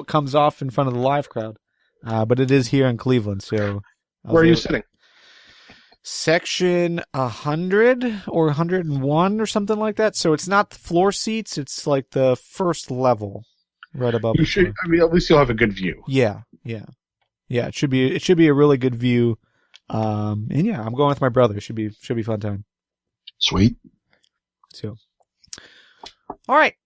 comes off in front of the live crowd. But it is here in Cleveland, so... Where are you sitting? Section 100 or 101 or something like that. So it's not the floor seats, it's like the first level right above. You should, I mean, at least you'll have a good view. Yeah. It should be a really good view. And yeah, I'm going with my brother. It should be a fun time. Sweet. So, all right.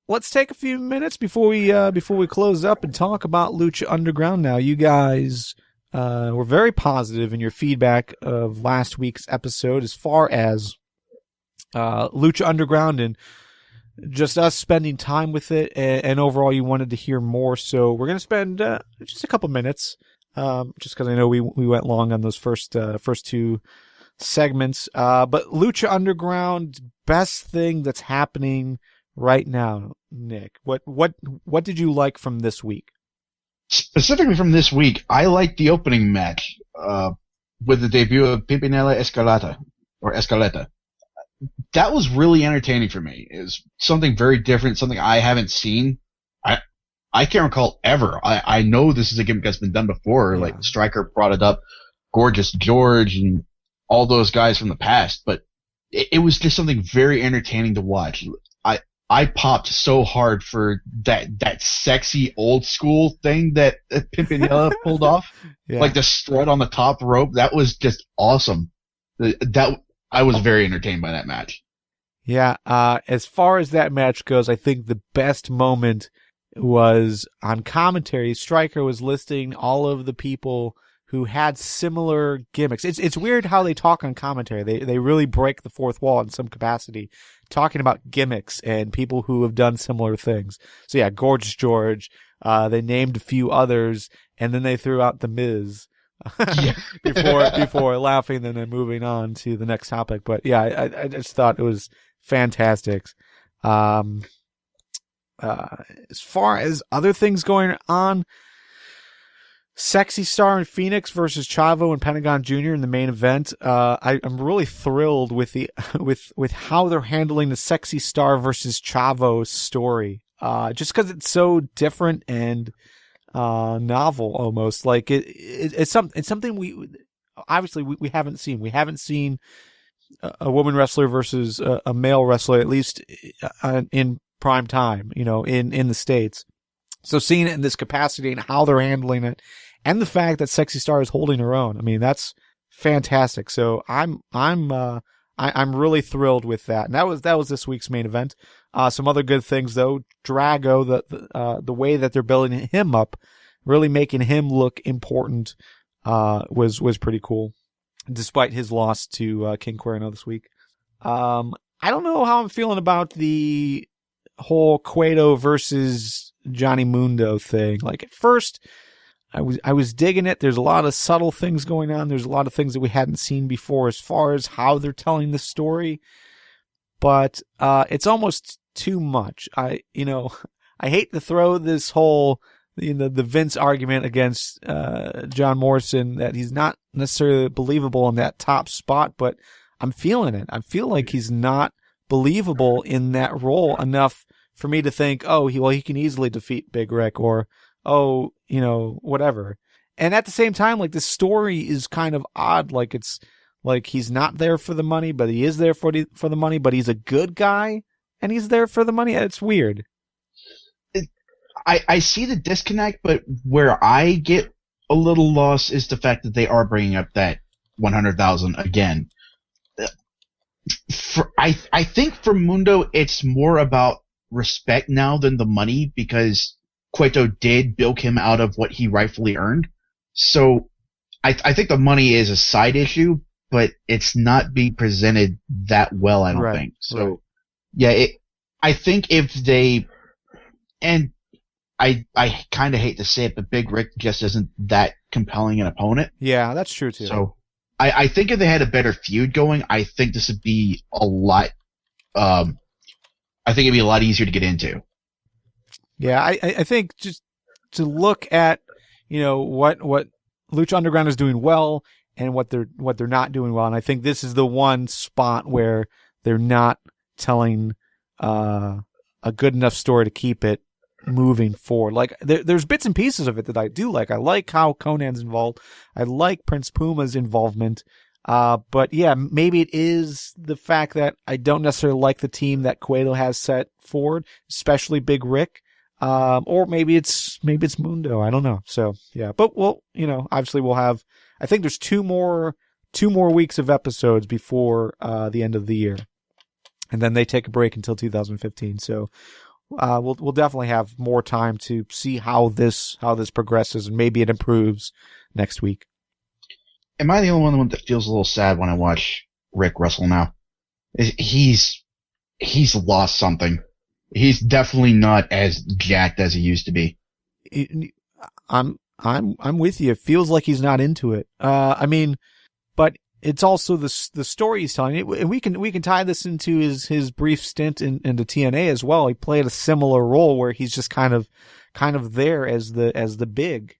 Let's take a few minutes before we close up and talk about Lucha Underground. Now, you guys were very positive in your feedback of last week's episode as far as Lucha Underground and just us spending time with it, and overall you wanted to hear more. So we're going to spend just a couple minutes, just because I know we went long on those first 2 segments. But Lucha Underground, best thing that's happening right now, Nick. What did you like from this week? Specifically from this week, I liked the opening match with the debut of Pimpinela Escaleta. That was really entertaining for me. It was something very different, something I haven't seen. I can't recall ever. I know this is a gimmick that's been done before, like Stryker brought it up, Gorgeous George, and all those guys from the past, but it was just something very entertaining to watch. I popped so hard for that sexy old school thing that Pimpinela pulled off, like the strut on the top rope. That was just awesome. I was very entertained by that match. Yeah, as far as that match goes, I think the best moment was on commentary. Stryker was listing all of the people who had similar gimmicks. It's weird how they talk on commentary. They really break the fourth wall in some capacity, talking about gimmicks and people who have done similar things. So yeah, Gorgeous George. They named a few others, and then they threw out The Miz before laughing and then moving on to the next topic. But yeah, I just thought it was fantastic. As far as other things going on, Sexy Star and Phoenix versus Chavo and Pentagon Jr. in the main event. I'm really thrilled with with how they're handling the Sexy Star versus Chavo story. Just because it's so different and novel almost. Like it's something we haven't seen. We haven't seen a woman wrestler versus a male wrestler, at least in prime time, in the States. So seeing it in this capacity and how they're handling it, and the fact that Sexy Star is holding her own, I mean, that's fantastic. So I'm really thrilled with that. And that was this week's main event. Some other good things though. Drago, the way that they're building him up, really making him look important, was pretty cool, despite his loss to King Cuerno this week. I don't know how I'm feeling about the whole Cueto versus Johnny Mundo thing. Like at first, I was digging it. There's a lot of subtle things going on. There's a lot of things that we hadn't seen before as far as how they're telling the story. But it's almost too much. I hate to throw this whole the Vince argument against John Morrison that he's not necessarily believable in that top spot, but I'm feeling it. I feel like he's not believable in that role enough for me to think, he can easily defeat Big Rick, or whatever. And at the same time, like, the story is kind of odd. Like, it's like he's not there for the money, but he is there for the money, but he's a good guy and he's there for the money. It's weird. I see the disconnect, but where I get a little lost is the fact that they are bringing up that 100,000 again. I think for Mundo, it's more about respect now than the money, because Cueto did bilk him out of what he rightfully earned. So I think the money is a side issue, but it's not being presented that well, I don't think. So Yeah, I think if they, and I kind of hate to say it, but Big Rick just isn't that compelling an opponent. Yeah, that's true too. So I think if they had a better feud going, I think this would be a lot. I think it'd be a lot easier to get into. Yeah, I think just to look at, what Lucha Underground is doing well and what they're not doing well, and I think this is the one spot where they're not telling a good enough story to keep it moving forward. Like there's bits and pieces of it that I do like. I like how Conan's involved. I like Prince Puma's involvement. But yeah, maybe it is the fact that I don't necessarily like the team that Cueto has set forward, especially Big Rick. Or maybe it's Mundo. I don't know. So yeah, but obviously we'll have, I think there's two more weeks of episodes before, the end of the year. And then they take a break until 2015. So, we'll definitely have more time to see how this progresses, and maybe it improves next week. Am I the only one that feels a little sad when I watch Rick wrestle now? He's lost something. He's definitely not as jacked as he used to be. I'm with you. It feels like he's not into it. But it's also the story he's telling. And we can tie this into his brief stint into TNA as well. He played a similar role where he's just kind of there as the big,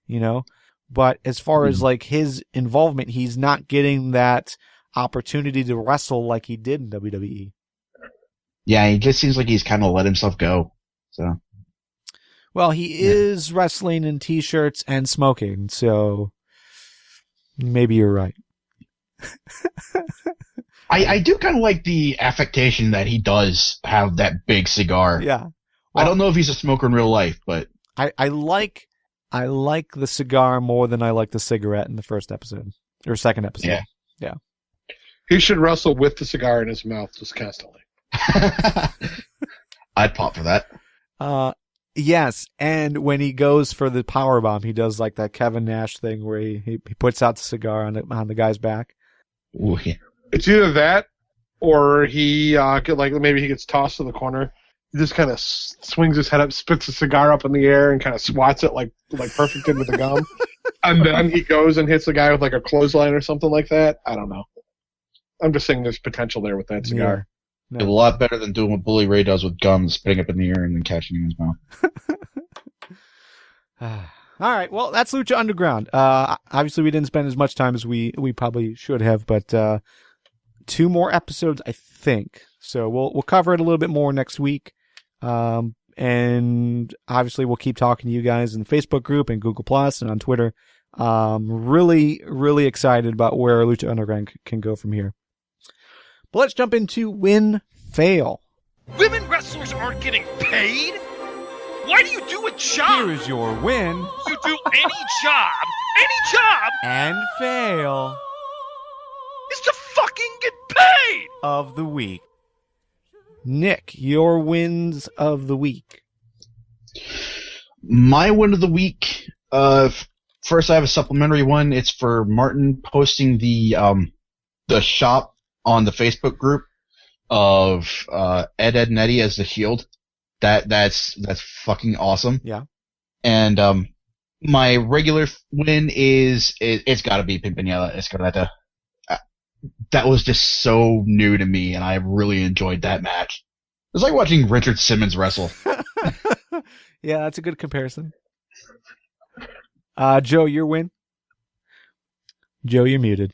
But as far as like his involvement, he's not getting that opportunity to wrestle like he did in WWE. Yeah, he just seems like he's kind of let himself go. So, well, he is wrestling in t-shirts and smoking, so maybe you're right. I do kind of like the affectation that he does have that big cigar. Yeah. Well, I don't know if he's a smoker in real life, but I like the cigar more than I like the cigarette in the first episode or second episode. Yeah. He should wrestle with the cigar in his mouth just constantly. I'd pop for that. Yes, and when he goes for the powerbomb, he does like that Kevin Nash thing where he puts out the cigar on the guy's back. Ooh, yeah. It's either that, or he maybe he gets tossed to the corner. He just kind of swings his head up, spits the cigar up in the air, and kind of swats it like perfect into the gum. And then he goes and hits the guy with like a clothesline or something like that. I don't know. I'm just saying there's potential there with that cigar. Yeah. No. A lot better than doing what Bully Ray does with gum, spitting up in the air and then catching it in his mouth. All right, well, that's Lucha Underground. Obviously, we didn't spend as much time as we probably should have, but 2 more episodes, I think. So we'll cover it a little bit more next week. And obviously, we'll keep talking to you guys in the Facebook group and Google Plus and on Twitter. Really, really excited about where Lucha Underground can go from here. But let's jump into Win Fail. Women wrestlers aren't getting paid? Why do you do a job? Here is your win You do any job, and fail is to fucking get paid! of the week. Nick, your wins of the week. My win of the week, first I have a supplementary one. It's for Martin posting the shop on the Facebook group of Ed and Eddie as the Shield. That's fucking awesome. Yeah. And my regular win is it's got to be Pimpinella Escarlata. That was just so new to me, and I really enjoyed that match. It was like watching Richard Simmons wrestle. Yeah, that's a good comparison. Joe, your win? Joe, you're muted.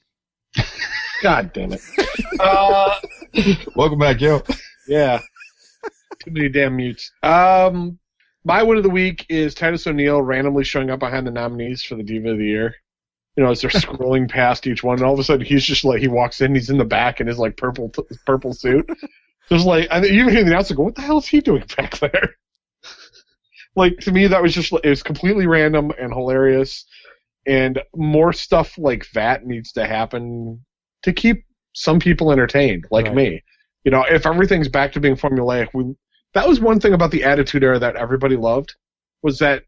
God damn it. Welcome back, Joe. Yeah. Too many damn mutes. My win of the week is Titus O'Neil randomly showing up behind the nominees for the Diva of the Year. As they're scrolling past each one, and all of a sudden he's just like, he walks in, he's in the back in his like purple suit. Just like, and you even hear the announcer go, "What the hell is he doing back there?" Like, to me, that was just, it was completely random and hilarious, and more stuff like that needs to happen to keep some people entertained, like right. me. If everything's back to being formulaic, that was one thing about the Attitude Era that everybody loved, was that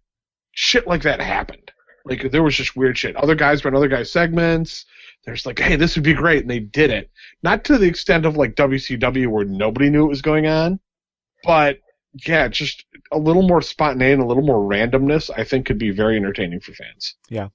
shit like that happened. Like, there was just weird shit. Other guys run other guys' segments. There's like, hey, this would be great, and they did it. Not to the extent of, like, WCW where nobody knew what was going on, but, yeah, just a little more spontaneity and a little more randomness, I think, could be very entertaining for fans. Yeah.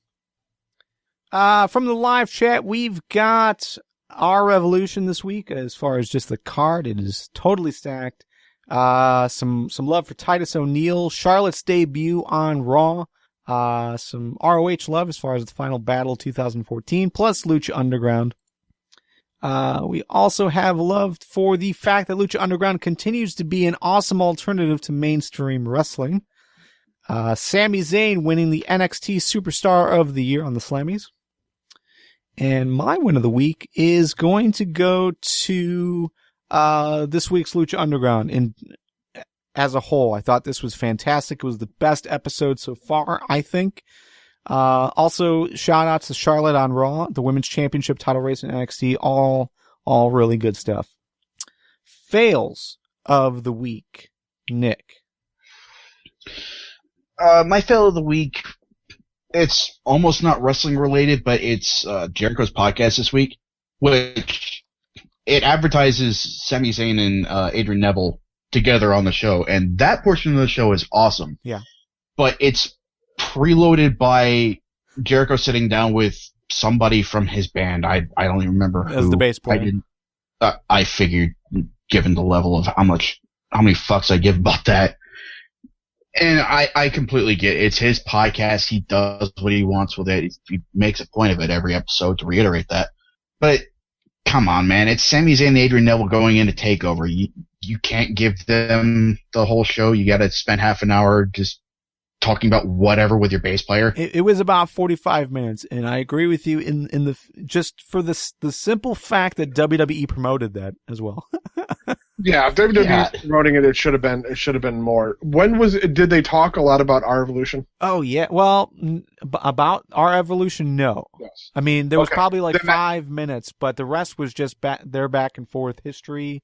From the live chat, we've got R Evolution this week. As far as just the card, it is totally stacked. Some love for Titus O'Neil, Charlotte's debut on Raw. Some ROH love as far as the Final Battle 2014, plus Lucha Underground. We also have love for the fact that Lucha Underground continues to be an awesome alternative to mainstream wrestling. Sami Zayn winning the NXT Superstar of the Year on the Slammies. And my win of the week is going to go to this week's Lucha Underground. As a whole, I thought this was fantastic. It was the best episode so far, I think. Also, shout out to Charlotte on Raw, the Women's Championship title race in NXT. All really good stuff. Fails of the week, Nick. My fail of the week, it's almost not wrestling related, but it's Jericho's podcast this week, which it advertises Sami Zayn and Adrian Neville together on the show, and that portion of the show is awesome. Yeah. But it's preloaded by Jericho sitting down with somebody from his band. I don't even remember who. As the bass player. I figured, given the level of how many fucks I give about that. And I completely get it. It's his podcast. He does what he wants with it. He makes a point of it every episode to reiterate that. But come on, man. It's Sami Zayn and Adrian Neville going into TakeOver. You can't give them the whole show. You got to spend half an hour just talking about whatever with your bass player. It was about 45 minutes, and I agree with you in the just for the simple fact that WWE promoted that as well. Yeah, if WWE is promoting it, it should have been more. When was it? Did they talk a lot about R Evolution? Oh yeah, well, about R Evolution, no. Yes. I mean, there was probably like Then 5 minutes, but the rest was just their back and forth history,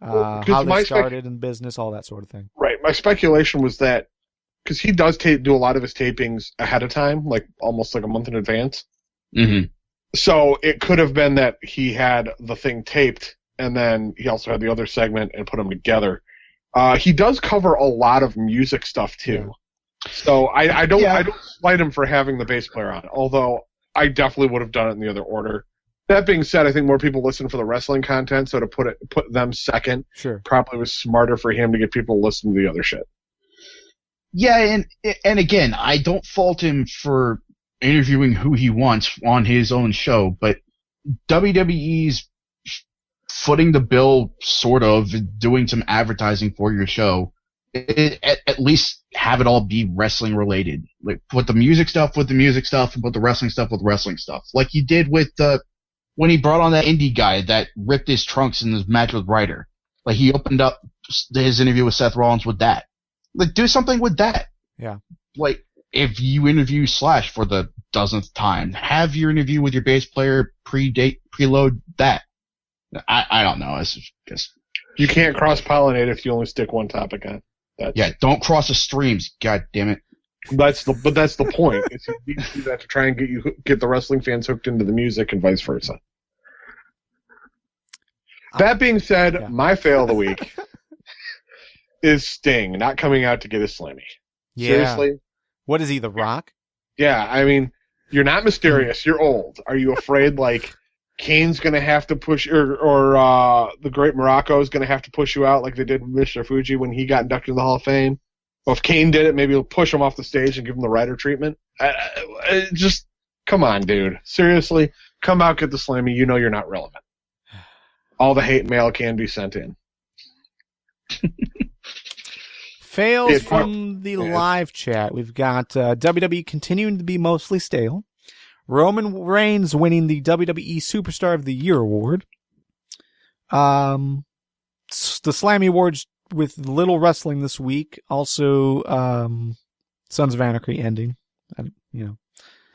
how 'cause they started in business, all that sort of thing. Right. My speculation was that because he does do a lot of his tapings ahead of time, like almost like a month in advance. Mm-hmm. So it could have been that he had the thing taped, and then he also had the other segment and put them together. He does cover a lot of music stuff too. Yeah. So I don't slight him for having the bass player on, although I definitely would have done it in the other order. That being said, I think more people listen for the wrestling content, so to put them second probably was smarter for him to get people to listen to the other shit. Yeah, and again, I don't fault him for interviewing who he wants on his own show, but WWE's footing the bill, sort of, doing some advertising for your show. At least have it all be wrestling related. Like, put the music stuff with the music stuff, and put the wrestling stuff with wrestling stuff. Like he did with when he brought on that indie guy that ripped his trunks in his match with Ryder. Like, he opened up his interview with Seth Rollins with that. Like, do something with that. Yeah. Like, if you interview Slash for the dozenth time, have your interview with your bass player preload that. I don't know. It's just you can't cross-pollinate if you only stick one topic on. Don't cross the streams. God damn it. That's the point. It's you do that to try and get the wrestling fans hooked into the music and vice versa. That being said, my fail of the week is Sting not coming out to get his Slammy. Yeah. Seriously? What is he, The Rock? Yeah, I mean, you're not mysterious. You're old. Are you afraid, like, Kane's going to have to push, or the Great Morocco is going to have to push you out like they did with Mr. Fuji when he got inducted in the Hall of Fame? Well, if Kane did it, maybe he'll push him off the stage and give him the Ryder treatment. Just, come on, dude. Seriously, come out, get the Slammy. You know you're not relevant. All the hate mail can be sent in. Fails from the live chat. We've got WWE continuing to be mostly stale. Roman Reigns winning the WWE Superstar of the Year award. The Slammy Awards with little wrestling this week. Also, Sons of Anarchy ending.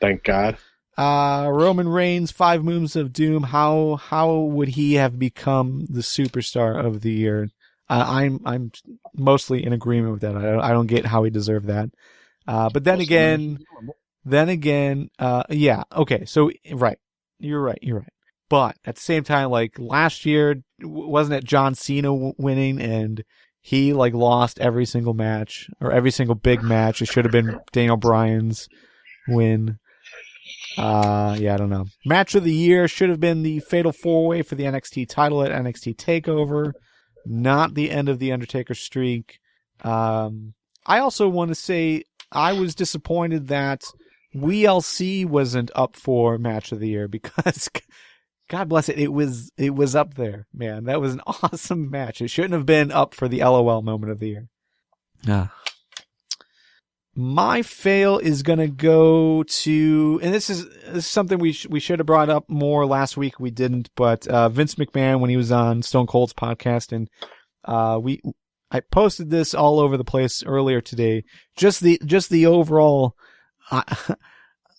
Thank God. Roman Reigns, 5 Moves of Doom. How would he have become the Superstar of the Year? I'm mostly in agreement with that. I don't get how he deserved that. But then again, Then again, yeah, okay, so, right. You're right. But at the same time, like, last year, wasn't it John Cena winning, and he, like, lost every single match, or every single big match? It should have been Daniel Bryan's win. Yeah, I don't know. Match of the year should have been the Fatal 4-Way for the NXT title at NXT TakeOver, not the end of the Undertaker streak. I also want to say I was disappointed that WLC wasn't up for Match of the Year, because God bless it, it was up there, man. That was an awesome match. It shouldn't have been up for the LOL moment of the year. My fail is going to go to, and this is something we should have brought up more last week. We didn't, but Vince McMahon, when he was on Stone Cold's podcast, and I posted this all over the place earlier today. Just the overall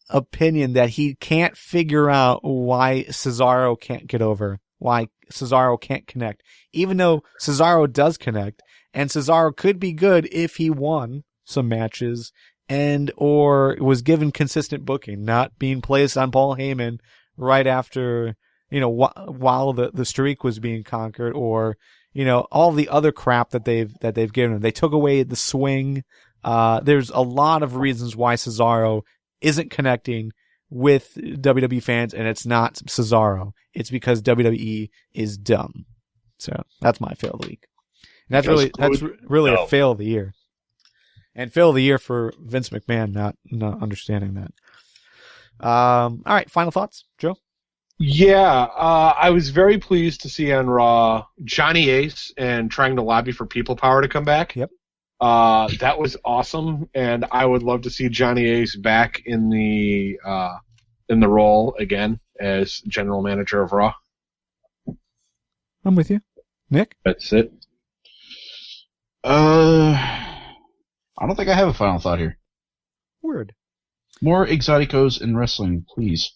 opinion that he can't figure out why Cesaro can't get over, why Cesaro can't connect, even though Cesaro does connect, and Cesaro could be good if he won some matches and or was given consistent booking, not being placed on Paul Heyman right after, while the streak was being conquered, or all the other crap that they've given him. They took away the swing. There's a lot of reasons why Cesaro isn't connecting with WWE fans, and it's not Cesaro. It's because WWE is dumb. So that's my fail of the week. And that's really a fail of the year. And fail of the year for Vince McMahon not understanding that. All right, final thoughts, Joe? Yeah, I was very pleased to see on Raw Johnny Ace and trying to lobby for People Power to come back. Yep. That was awesome, and I would love to see Johnny Ace back in the role again as general manager of Raw. I'm with you, Nick. That's it. I don't think I have a final thought here. Word. More Exoticos in wrestling, please.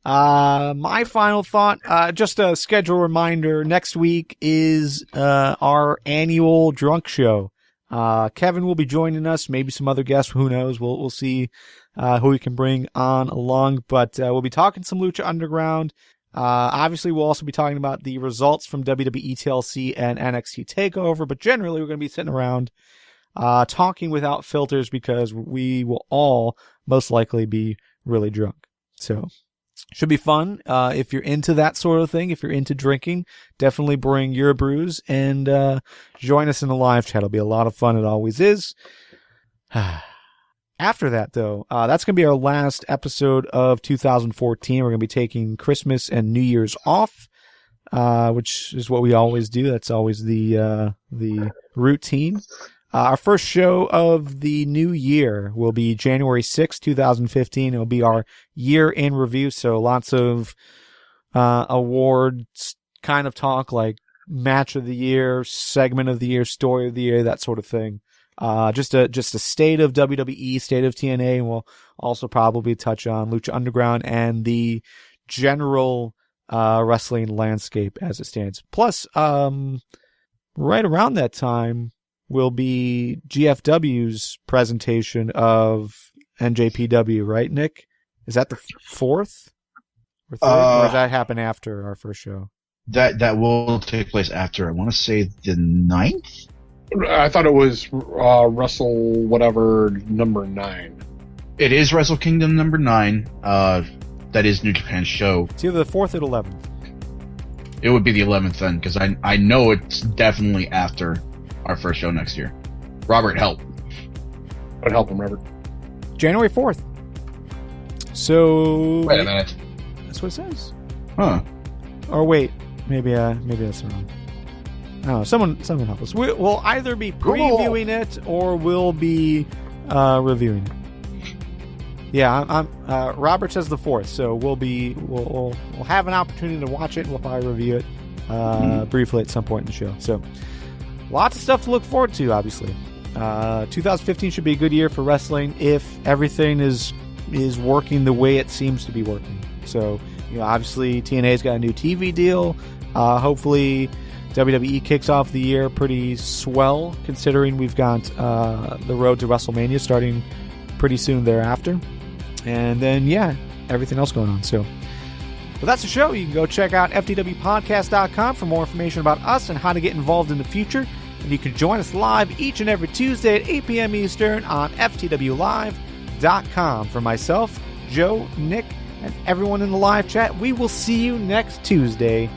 My final thought, just a schedule reminder. Next week is our annual drunk show. Kevin will be joining us, maybe some other guests, who knows. We'll see who we can bring on along, but we'll be talking some Lucha Underground. Obviously, we'll also be talking about the results from WWE TLC and NXT TakeOver, but generally, we're going to be sitting around talking without filters, because we will all most likely be really drunk. So, should be fun. If you're into that sort of thing, if you're into drinking, definitely bring your brews and join us in the live chat. It'll be a lot of fun. It always is. After that, though, that's going to be our last episode of 2014. We're going to be taking Christmas and New Year's off, which is what we always do. That's always the routine. Our first show of the new year will be January 6th, 2015. It'll be our year in review. So lots of awards kind of talk, like match of the year, segment of the year, story of the year, that sort of thing. Just a state of WWE, state of TNA, and we'll also probably touch on Lucha Underground and the general wrestling landscape as it stands. Plus, right around that time will be GFW's presentation of NJPW, right, Nick? Is that the 4th or 3rd, or does that happen after our first show? That will take place after, I want to say, the 9th? I thought it was Wrestle whatever number 9. It is Wrestle Kingdom number 9. That is New Japan's show. It's either the 4th or the 11th. It would be the 11th then, because I know it's definitely after our first show next year. Robert, help. I'd help him, Robert. January 4th. So Wait a minute. That's what it says. Huh. Or wait, maybe that's wrong. Oh, someone help us. We'll either be previewing it or we'll be reviewing it. Yeah, I'm Robert says the 4th, so we'll have an opportunity to watch it, and we'll probably review it briefly at some point in the show. So lots of stuff to look forward to, obviously. 2015 should be a good year for wrestling if everything is working the way it seems to be working. So, obviously TNA's got a new TV deal. Hopefully WWE kicks off the year pretty swell, considering we've got the road to WrestleMania starting pretty soon thereafter. And then, yeah, everything else going on. So, well, that's the show. You can go check out FTWpodcast.com for more information about us and how to get involved in the future. And you can join us live each and every Tuesday at 8 p.m. Eastern on FTWlive.com. For myself, Joe, Nick, and everyone in the live chat, we will see you next Tuesday.